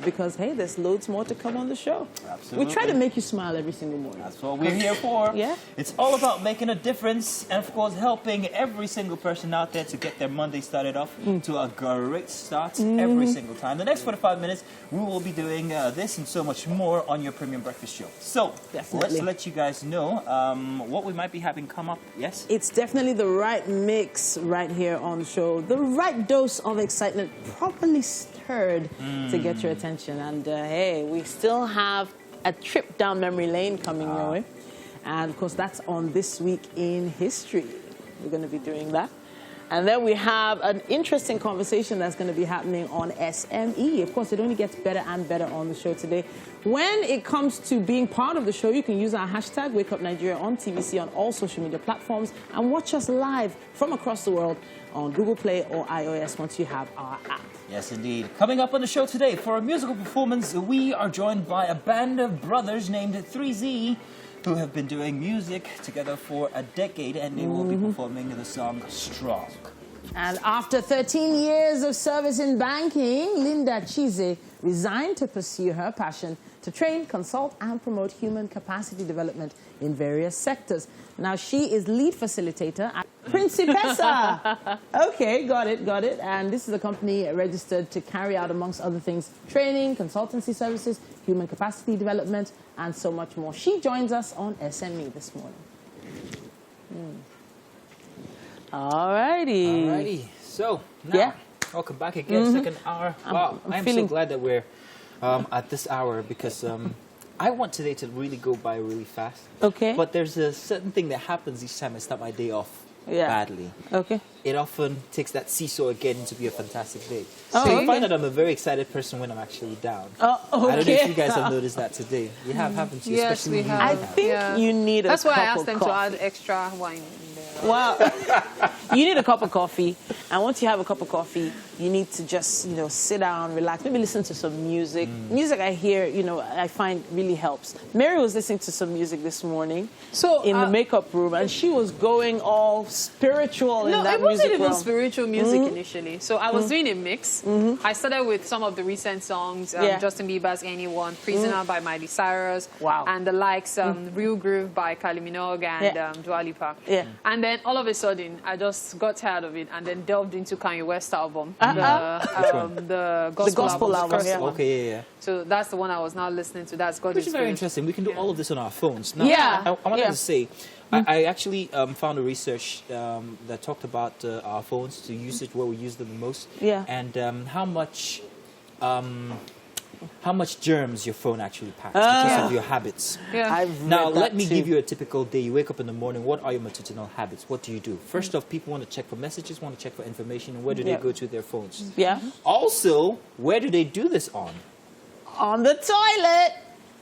because, hey, there's loads more to come on the show. Absolutely. We try to make you smile every single morning. That's what we're here for. Yeah. It's all about making a difference and, of course, helping every single person out there to get their Monday started off to a great start every single time. The next 45 minutes, we will be doing this and so much more on your Premium Breakfast Show. So, Definitely. let's let you guys know what we might be having come up. Yes? It's definitely the right mix right here on the show. The right dose of excitement, properly stirred to get your attention. And hey, we still have a trip down memory lane coming your way. And of course, that's on This Week in History. We're going to be doing that. And then we have an interesting conversation that's going to be happening on SME. Of course, it only gets better and better on the show today. When it comes to being part of the show, you can use our hashtag #WakeUpNigeria on TVC on all social media platforms and watch us live from across the world on Google Play or iOS once you have our app. Yes, indeed. Coming up on the show today, for a musical performance, we are joined by a band of brothers named 3Z, who have been doing music together for a decade, and they will be performing the song Strong. And after 13 years of service in banking, Linda Chize resigned to pursue her passion to train, consult, and promote human capacity development in various sectors. Now, she is lead facilitator at Principessa. Okay, got it. And this is a company registered to carry out, amongst other things, training, consultancy services, human capacity development, and so much more. She joins us on SME this morning. All righty. So, now, welcome back again, second hour. Wow, I'm so feeling- glad that we're at this hour because I want today to really go by really fast. Okay. But there's a certain thing that happens each time I start my day off badly. Okay. It often takes that seesaw again to be a fantastic day. Oh, so okay. I find that I'm a very excited person when I'm actually down. Oh, okay. I don't know if you guys have noticed that today. You have, haven't you? Yes, Especially we when have. you I think you need a That's cup why I of asked them coffee. to add extra wine in there. Well, you need a cup of coffee, and once you have a cup of coffee, you need to just, you know, sit down, relax, maybe listen to some music. Music I hear, you know, I find really helps. Mary was listening to some music this morning in the makeup room, and she was going all spiritual in that music No, it wasn't even realm. spiritual music initially. So I was doing a mix. I started with some of the recent songs, Justin Bieber's Anyone, Prisoner by Miley Cyrus, and the likes, Real Groove by Kylie Minogue and Dua Lipa. And then all of a sudden, I just got tired of it and then delved into Kanye West's album, the gospel album. Yeah. Okay, yeah. So that's the one I was now listening to. That's God Which is is very Good. interesting. We can do all of this on our phones. Now, Yeah. I wanted to say, I actually found a research that talked about our phones, the usage, where we use them the most, and how much germs your phone actually packs because of your habits. Now, let me give you a typical day. You wake up in the morning. What are your matutinal habits? What do you do? First off, people want to check for messages, want to check for information, and where do they go to their phones? Also, where do they do this on? On the toilet.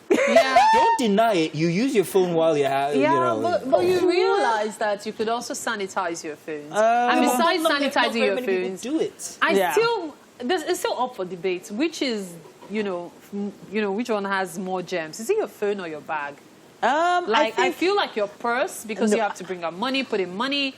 Don't deny it. You use your phone while you have, you know. But you realize that you could also sanitize your phones. And besides sanitizing your phones, do it. It's still up for debate. Which is, you know, which one has more germs? Is it your phone or your bag? I feel like your purse, because you have to bring out money, put in money.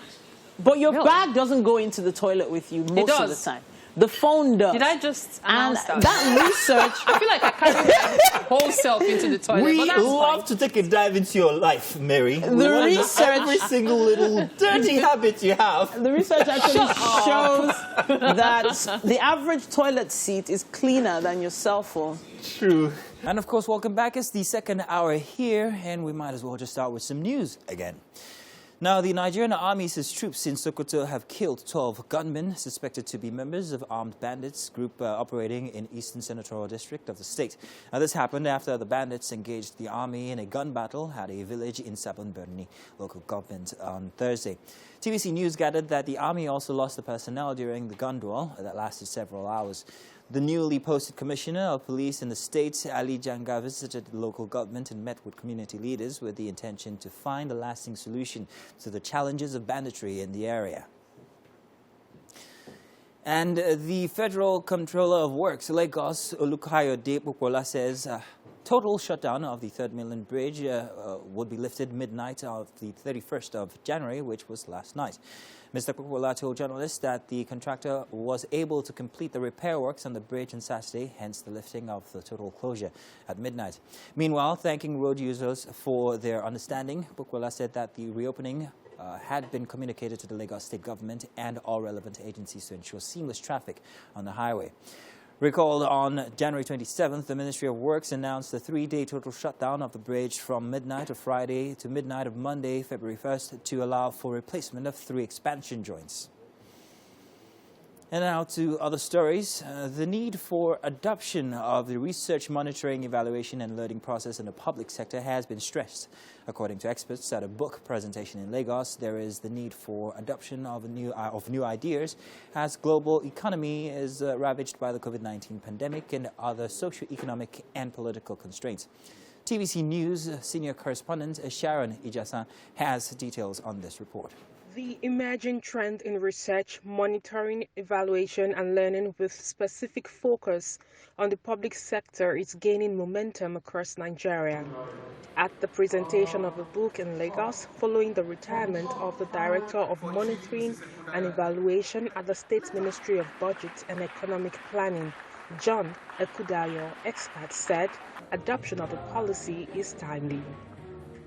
But your bag doesn't go into the toilet with you most of the time. The phone does. Did I just announce that? That research... I feel like I carry my whole self into the toilet. We but that's love to take a dive into your life, Mary. The research... Every single little dirty habit you have. The research actually shows that the average toilet seat is cleaner than your cell phone. True. And of course, welcome back. It's the second hour here, and we might as well just start with some news again. Now, the Nigerian army says troops in Sokoto have killed 12 gunmen suspected to be members of armed bandits group operating in Eastern Senatorial District of the state. Now, this happened after the bandits engaged the army in a gun battle at a village in Sabon Birni local government on Thursday. TVC News gathered that the army also lost the personnel during the gun duel that lasted several hours. The newly posted commissioner of police in the state, Ali Janga, visited the local government and met with community leaders with the intention to find a lasting solution to the challenges of banditry in the area. And the Federal Comptroller of Works, Lagos, Olukayode Popola, says total shutdown of the 3rd Mainland Bridge would be lifted midnight of the 31st of January, which was last night. Mr. Popola told journalists that the contractor was able to complete the repair works on the bridge on Saturday, hence the lifting of the total closure at midnight. Meanwhile, thanking road users for their understanding, Popola said that the reopening had been communicated to the Lagos State government and all relevant agencies to ensure seamless traffic on the highway. Recalled on January 27th, the Ministry of Works announced a 3-day total shutdown of the bridge from midnight of Friday to midnight of Monday, February 1st, to allow for replacement of 3 expansion joints. And now to other stories. The need for adoption of the research, monitoring, evaluation and learning process in the public sector has been stressed. According to experts at a book presentation in Lagos, there is the need for adoption of new ideas as global economy is ravaged by the COVID-19 pandemic and other socio-economic and political constraints. TVC News senior correspondent Sharon Ijasan has details on this report. The emerging trend in research, monitoring, evaluation and learning with specific focus on the public sector is gaining momentum across Nigeria. At the presentation of the book in Lagos, following the retirement of the Director of Monitoring and Evaluation at the State Ministry of Budget and Economic Planning, John Ekudayo, experts said adoption of the policy is timely.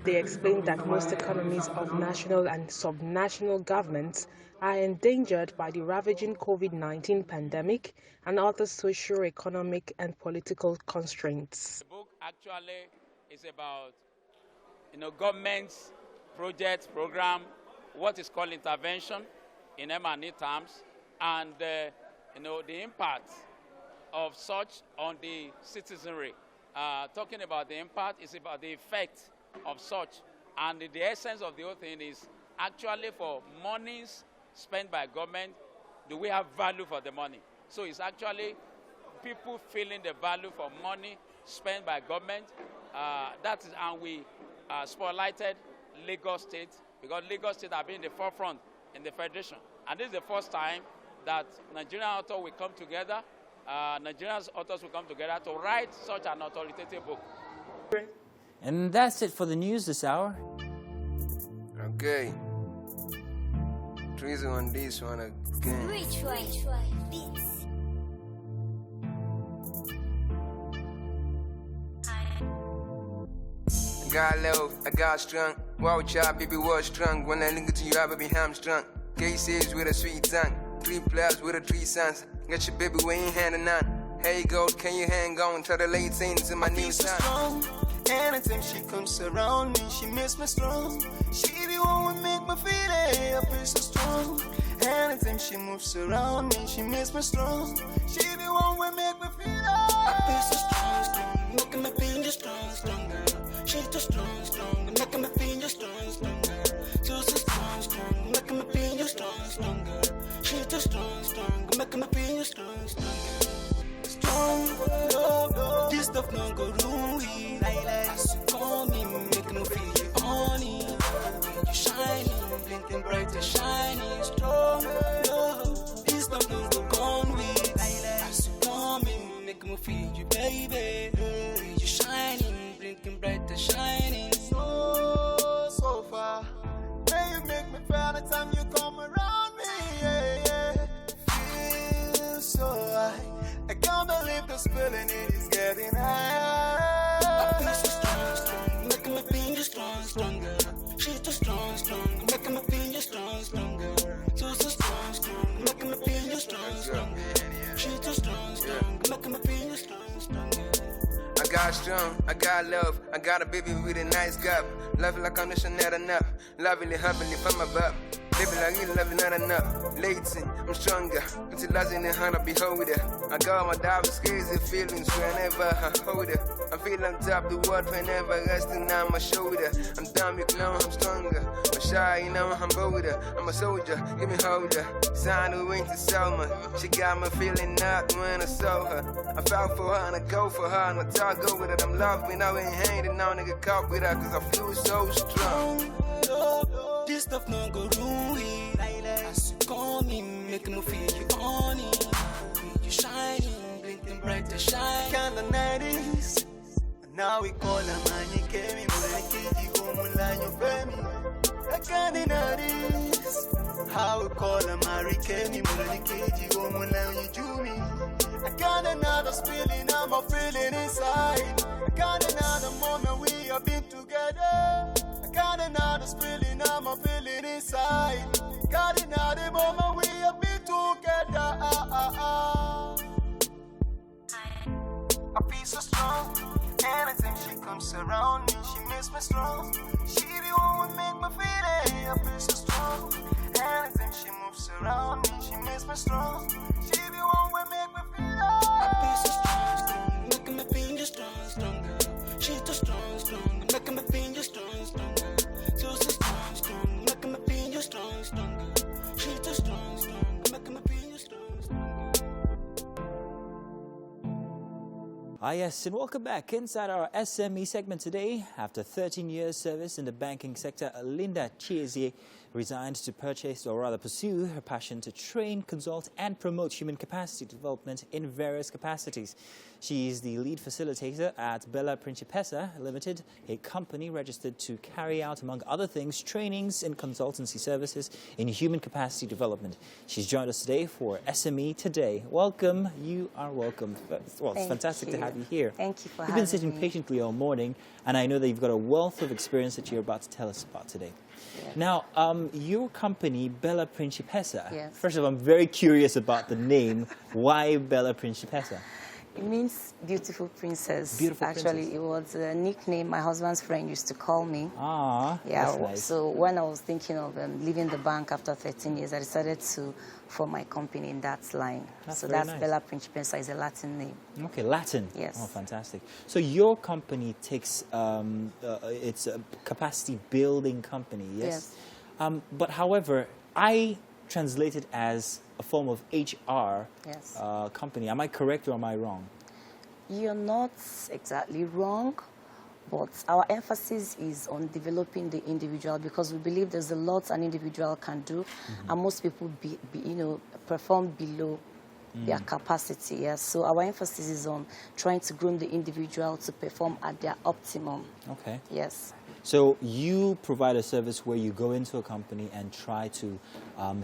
They explained that most economies of national and subnational governments are endangered by the ravaging COVID-19 pandemic and other social, economic and political constraints. The book actually is about, government's projects, program, what is called intervention in M&E terms, and the impact of such on the citizenry. talking about the impact, it's about the effect of such. And the essence of the whole thing is actually for monies spent by government, do we have value for the money? So it's actually people feeling the value for money spent by government. And we spotlighted Lagos State, because Lagos State have been in the forefront in the Federation. And this is the first time that Nigerian authors will come together, Nigerian authors will come together to write such an authoritative book. And that's it for the news this hour. Okay. Trees on this one again. Which way? Beats. I got love, I got strong. Watch out, baby, was strong. When I look at you, I be hamstrung. Cases with a sweet tongue. 3 players with a 3 sons. Got your baby we ain't handing none. Hey, gold, can you hang on? Try to lay things in my new song. Anytime she comes around me, she makes me strong. She the one who make me feel it, I feel so strong. Anytime she moves around me, she makes me strong. She the one who make me feel it, I feel so strong, strong. Making me feel just strong, stronger. She's too strong, strong. Making me feel just strong, stronger. So strong, strong. Making me feel just strong, stronger. She's too strong, strong. Making me feel just strong, stronger. Strong, love, this stuff not go wrong. As you call me, make me feel you honey. You shining, blinking bright and shining. Strong, love, this stuff not go gone with. As you call me, make me feel you, baby. You shining, blinking bright and shining. So far, may you make me feel the time you come around me. Yeah, yeah. Feel so high. I can't believe this feeling, it is getting higher. I feel so strong, strong, making me feel just strong, stronger. She's too strong, strong, making me feel just strong, stronger. So strong, strong, making me feel just strong, stronger. She's too strong, strong, making me feel just strong, stronger. I got strong, I got love, I got a baby with a nice cup. Love it like I'm just not enough. Lovely, heavily from above. Baby, like you love it not enough. Latent, I'm stronger. Until I in the hand, I'll be holder. I got my diamonds, crazy feelings whenever I hold her. I feel on top of the world whenever resting on my shoulder. I'm dumb, you know I'm stronger. I'm shy, you know I'm bolder. I'm a soldier, give me holder. Sign of winter summer. She got me feeling knocked when I saw her. I fell for her and I go for her and I talk over that I'm loved. Me now ain't hanging on, nigga, caught with her cause I feel so strong. This stuff not go wrong with. As you call me, making me feel you honey. You shining, blinking bright and shine. Kind of 90s. Now we call her man, you came in with a kid, you go mula, you baby. I can't deny this. How we call her Mary came in with a kid, you go mula, you do me. I can't deny this feeling, I'm a feeling inside. I can't deny the moment we have been together. Got another feeling, I'm a feeling inside. Got another moment we have been together. I feel so strong. Anytime she comes around me, she makes me strong. She the one who make me feel it. I feel so strong. Anytime she moves around me, she makes me strong. She the one who make me feel it. I feel so strong, strong, making me feel just strong, stronger. She's too strong, strong, making me feel just strong, stronger. So strong, strong, making me feel just strong, stronger. She's too strong, strong, making me feel just strong, stronger. Yes, and welcome back inside our SME segment today. After 13 years service in the banking sector, Linda Chizie resigned to purchase, or rather pursue, her passion to train, consult and promote human capacity development in various capacities. She is the lead facilitator at Bella Principessa Limited, a company registered to carry out, among other things, trainings and consultancy services in human capacity development. She's joined us today for SME Today. Welcome. You are welcome. Well, it's fantastic to have you here. Thank you for having me. You've been sitting patiently all morning, and I know that you've got a wealth of experience that you're about to tell us about today. Yes. Now, your company, Bella Principessa. Yes. First of all, I'm very curious about the name. Why Bella Principessa? It means beautiful princess. Beautiful Actually, princess. it was a nickname my husband's friend used to call me. Ah, Yeah, that's nice. so when I was thinking of leaving the bank after 13 years, I decided to form my company in that line. That's so very that's nice. Bella Principessa is a Latin name. Okay, Latin. Yes. Oh, fantastic. So your company takes, it's a capacity building company, yes? But however, I translate it as a form of HR Yes. company. Am I correct or am I wrong? You're not exactly wrong, but our emphasis is on developing the individual because we believe there's a lot an individual can do, and most people perform below their capacity. Yes, so our emphasis is on trying to groom the individual to perform at their optimum. Okay. Yes. So you provide a service where you go into a company and try to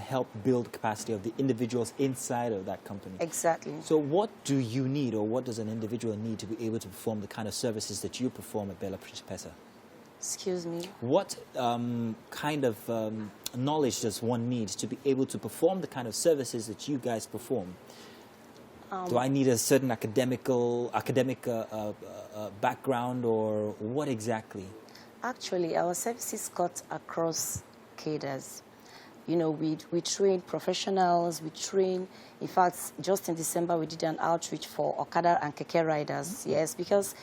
help build capacity of the individuals inside of that company. Exactly. So what do you need, or what does an individual need to be able to perform the kind of services that you perform at Bella Principessa? Excuse me? What kind of knowledge does one need to be able to perform the kind of services that you guys perform? Do I need a certain academic background, or what exactly? Actually, our services cut across cadres. You know, we train professionals, we train, in fact, just in December we did an outreach for Okada and Keke riders, yes, because,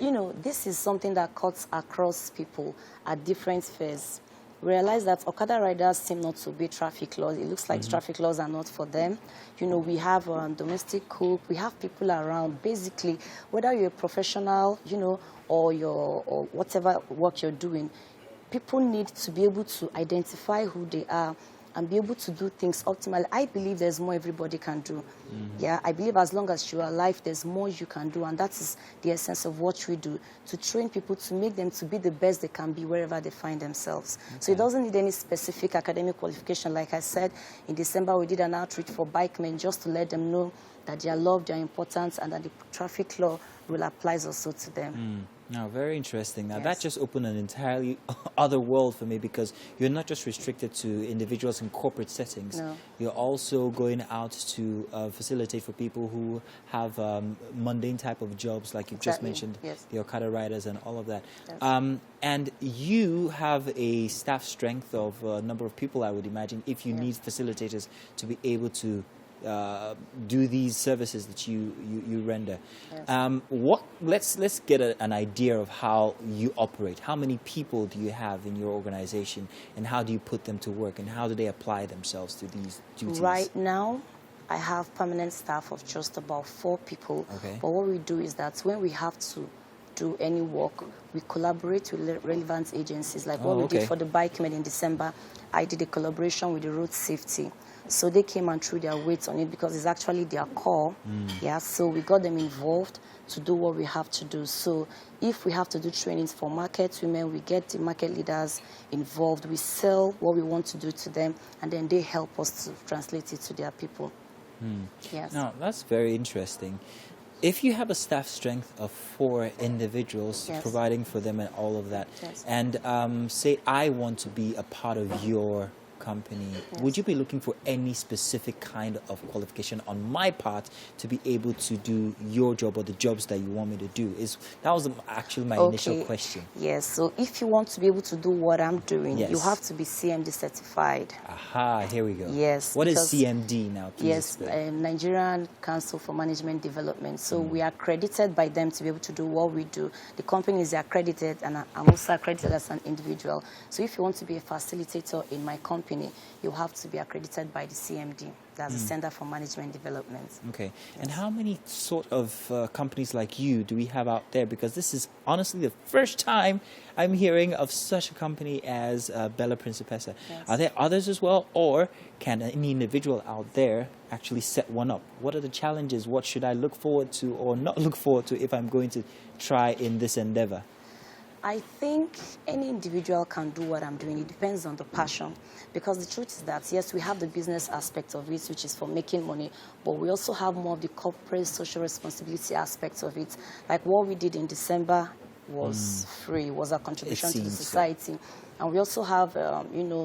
you know, this is something that cuts across people at different phases. We realize that Okada riders seem not to obey traffic laws. It looks like traffic laws are not for them. You know, we have domestic cook, we have people around. Basically, whether you're a professional, you know, or whatever work you're doing, people need to be able to identify who they are and be able to do things optimally. I believe there's more everybody can do. Yeah, I believe as long as you are alive, there's more you can do, and that is the essence of what we do, to train people, to make them to be the best they can be wherever they find themselves. So it doesn't need any specific academic qualification. Like I said, in December we did an outreach for bikemen just to let them know that they are loved, they are important, and that the traffic law rule applies also to them. Now, very interesting. Now, that just opened an entirely other world for me, because you're not just restricted to individuals in corporate settings. No. You're also going out to facilitate for people who have mundane type of jobs, like you've just mentioned, the Okada riders and all of that. Yes. And you have a staff strength of a number of people, I would imagine, if you need facilitators to be able to do these services that you render. Yes. Let's get an idea of how you operate. How many people do you have in your organization, and how do you put them to work, and how do they apply themselves to these duties? Right now, I have permanent staff of just about 4 people. Okay. But what we do is that when we have to do any work, we collaborate with relevant agencies. Like what we did for the bikemen in December, I did a collaboration with the road safety. So they came and threw their weight on it because it's actually their core. Yeah, so we got them involved to do what we have to do. So if we have to do trainings for market women, we get the market leaders involved. We sell what we want to do to them, and then they help us to translate it to their people. Yes. Now, that's very interesting. If you have a staff strength of 4 individuals, providing for them and all of that, and say I want to be a part of your company, would you be looking for any specific kind of qualification on my part to be able to do your job or the jobs that you want me to do? That was actually my initial question. Yes, so if you want to be able to do what I'm doing, Yes. you have to be CMD certified. Aha, here we go. Yes. What is because- CMD now? Please Yes, explain. Nigerian Council for Management Development. So we are accredited by them to be able to do what we do. The company is accredited, and I'm also accredited as an individual. So if you want to be a facilitator in my company, you have to be accredited by the CMD. That's the Center for Management Development. Okay. And how many sort of companies like you do we have out there? Because this is honestly the first time I'm hearing of such a company as Bella Principessa. Yes. Are there others as well? Or can any individual out there actually set one up? What are the challenges? What should I look forward to or not look forward to if I'm going to try in this endeavor? I think any individual can do what I'm doing. It depends on the passion. Because the truth is that, yes, we have the business aspect of it, which is for making money, but we also have more of the corporate social responsibility aspects of it. Like what we did in December was free, was a contribution to the society. And we also have,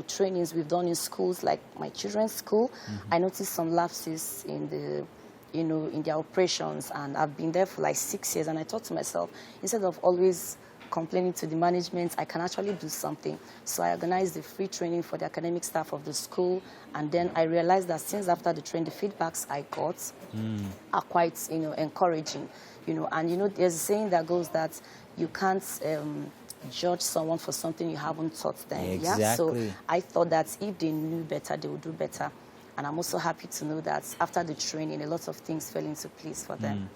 trainings we've done in schools, like my children's school. I noticed some lapses in you know, in their operations, and I've been there for like 6 years, and I thought to myself, instead of always complaining to the management, I can actually do something. So I organized the free training for the academic staff of the school, and then I realized that since after the training, the feedbacks I got are quite, you know, encouraging, you know. And, you know, there's a saying that goes that you can't judge someone for something you haven't taught them. Exactly. Yeah? So I thought that if they knew better, they would do better. And I'm also happy to know that after the training, a lot of things fell into place for them.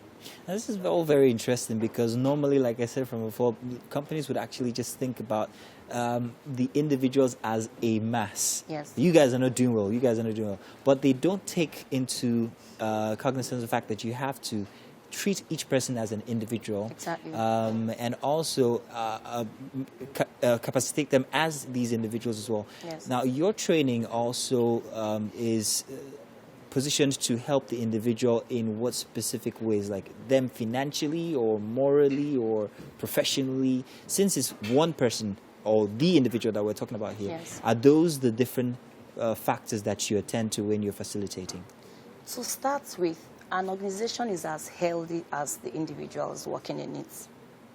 Now, this is all very interesting because normally, like I said from before, companies would actually just think about the individuals as a mass. Yes. You guys are not doing well. You guys are not doing well. But they don't take into cognizance of the fact that you have to treat each person as an individual. Exactly. And also capacitate them as these individuals as well. Yes. Now, your training also is positioned to help the individual in what specific ways, like them financially or morally or professionally? Since it's one person or the individual that we're talking about here, Yes. are those the different factors that you attend to when you're facilitating? To start with, an organization is as healthy as the individuals working in it.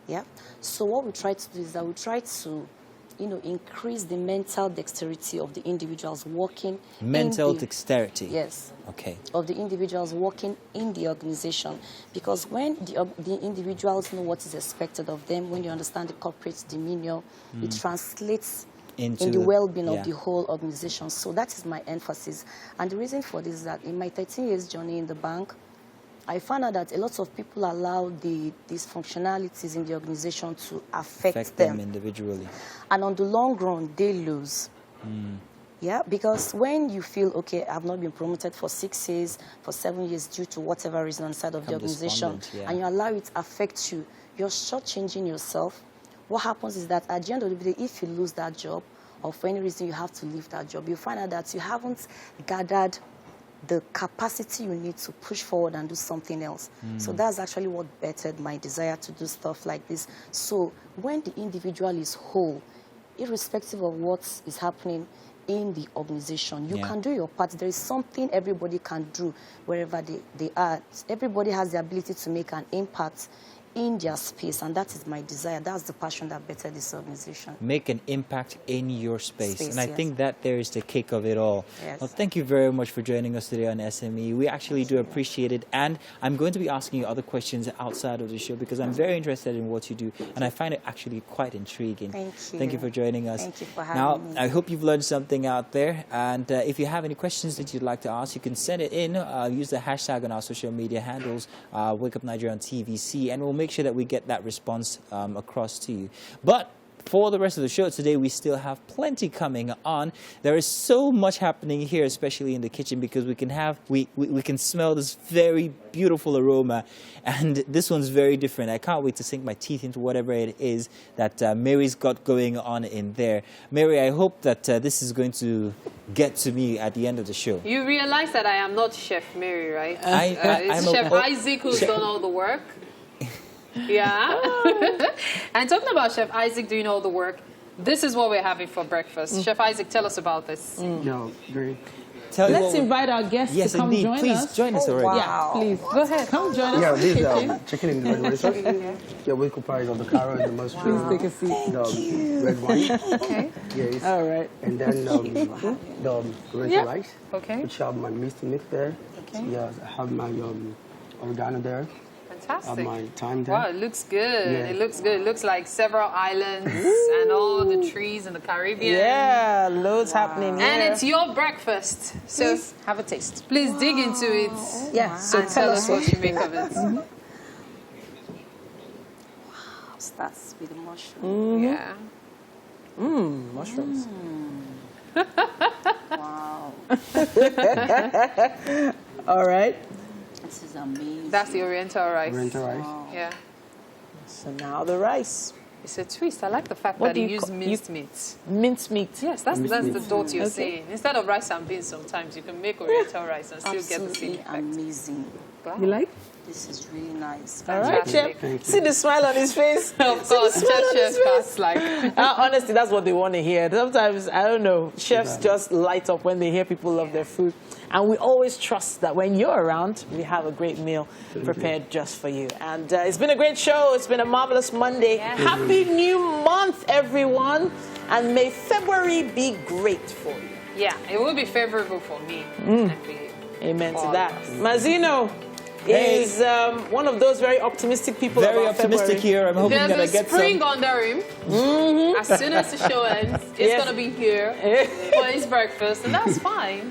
Yeah. So what we try to do is that we try to, you know, increase the mental dexterity of the individuals working. Mental dexterity. Yes. Okay. Of the individuals working in the organization, because when the individuals know what is expected of them, when you understand the corporate demeanor, it translates in the well-being of the whole organization. So that is my emphasis. And the reason for this is that in my 13 years journey in the bank, I found out that a lot of people allow the dysfunctionalities in the organization to affect them individually. And on the long run, they lose. Yeah, because when you feel, okay, I've not been promoted for 6 years, for 7 years, due to whatever reason on the side of the organization, and you allow it to affect you, you're shortchanging yourself. What happens is that at the end of the day, if you lose that job, or for any reason you have to leave that job, you find out that you haven't gathered the capacity you need to push forward and do something else. So that's actually what bettered my desire to do stuff like this. So when the individual is whole, irrespective of what is happening in the organization, you can do your part. There is something everybody can do wherever they are. Everybody has the ability to make an impact in their space, and that is my desire. That's the passion that bettered this organization. Make an impact in your space. And I yes. think that there is the kick of it all. Yes. Well, thank you very much for joining us today on SME. We actually do appreciate it. And I'm going to be asking you other questions outside of the show because I'm very interested in what you do. And I find it actually quite intriguing. Thank you. Thank you for joining us. Thank you for having me. Now, I hope you've learned something out there. And if you have any questions that you'd like to ask, you can send it in. Use the hashtag on our social media handles, Wake Up Nigeria on TVC, and we'll make sure that we get that response across to you. But for the rest of the show today, we still have plenty coming on. There is so much happening here, especially in the kitchen, because we can smell this very beautiful aroma, and this one's very different. I can't wait to sink my teeth into whatever it is that Mary's got going on in there. Mary, I hope that this is going to get to me at the end of the show. You realize that I am not Chef Mary, right? I'm it's Chef Isaac who's done all the work. Yeah. And talking about Chef Isaac doing all the work, this is what we're having for breakfast. Chef Isaac, tell us about this. No, great. Let's invite our guests to come join us. Please join us already. Yeah, please. Go ahead. Come join us. Yeah, this chicken in the red sauce. Yeah, we could price of the carrot, the mushroom. Please take a seat. The red wine. Okay. Yes. All right. And then the Oriental Rice. Okay. Which have my minced meat there. Okay. Yeah, I have my oregano there. Fantastic. My time there. Wow, it looks good. Yeah. It looks good. It looks like several islands and all the trees in the Caribbean. Yeah, loads happening here. And it's your breakfast. So Please have a taste. please dig into it. Yeah, so And tell us what you make of it. Wow, starts with the mushroom. Yeah. Mushrooms. Wow. All right. This is amazing. That's the Oriental Rice. Oriental Rice. Yeah. So now the rice. It's a twist. I like the fact What that do you you use ca- minced meat. Minced meat. Yes, that's the meat. thought you're Okay. saying. Instead of rice and beans, sometimes you can make Oriental rice and still get the same Absolutely effect. amazing. glad. You like? This is really nice. All right, Chef. See the smile on his face. Of course, Chef Gus, like. Honestly, that's what they want to hear. Sometimes, I don't know, chefs just light up when they hear people love their food. And we always trust that when you're around, we have a great meal prepared just for you. And it's been a great show. It's been a marvelous Monday. Yeah. Happy new month, everyone. And may February be great for you. Yeah, it will be favorable for me. Amen to that. Mazino is one of those very optimistic people. Very optimistic February. here. I'm hoping There's that I a get spring some. under him. As soon as the show ends, it's going to be here for his breakfast, and that's fine.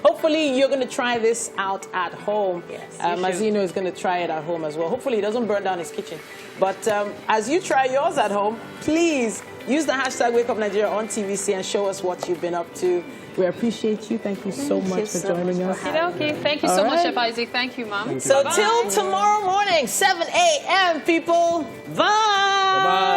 Hopefully, you're going to try this out at home. Yes, Mazino is going to try it at home as well. Hopefully, he doesn't burn down his kitchen. But as you try yours at home, please use the hashtag #WakeUpNigeria on TVC and show us what you've been up to. We appreciate you. Thank you so much for joining us. Okay, thank you so much, Chef Isaac. Thank you, Mom. So till tomorrow morning, 7 a.m., people. Bye. Bye-bye.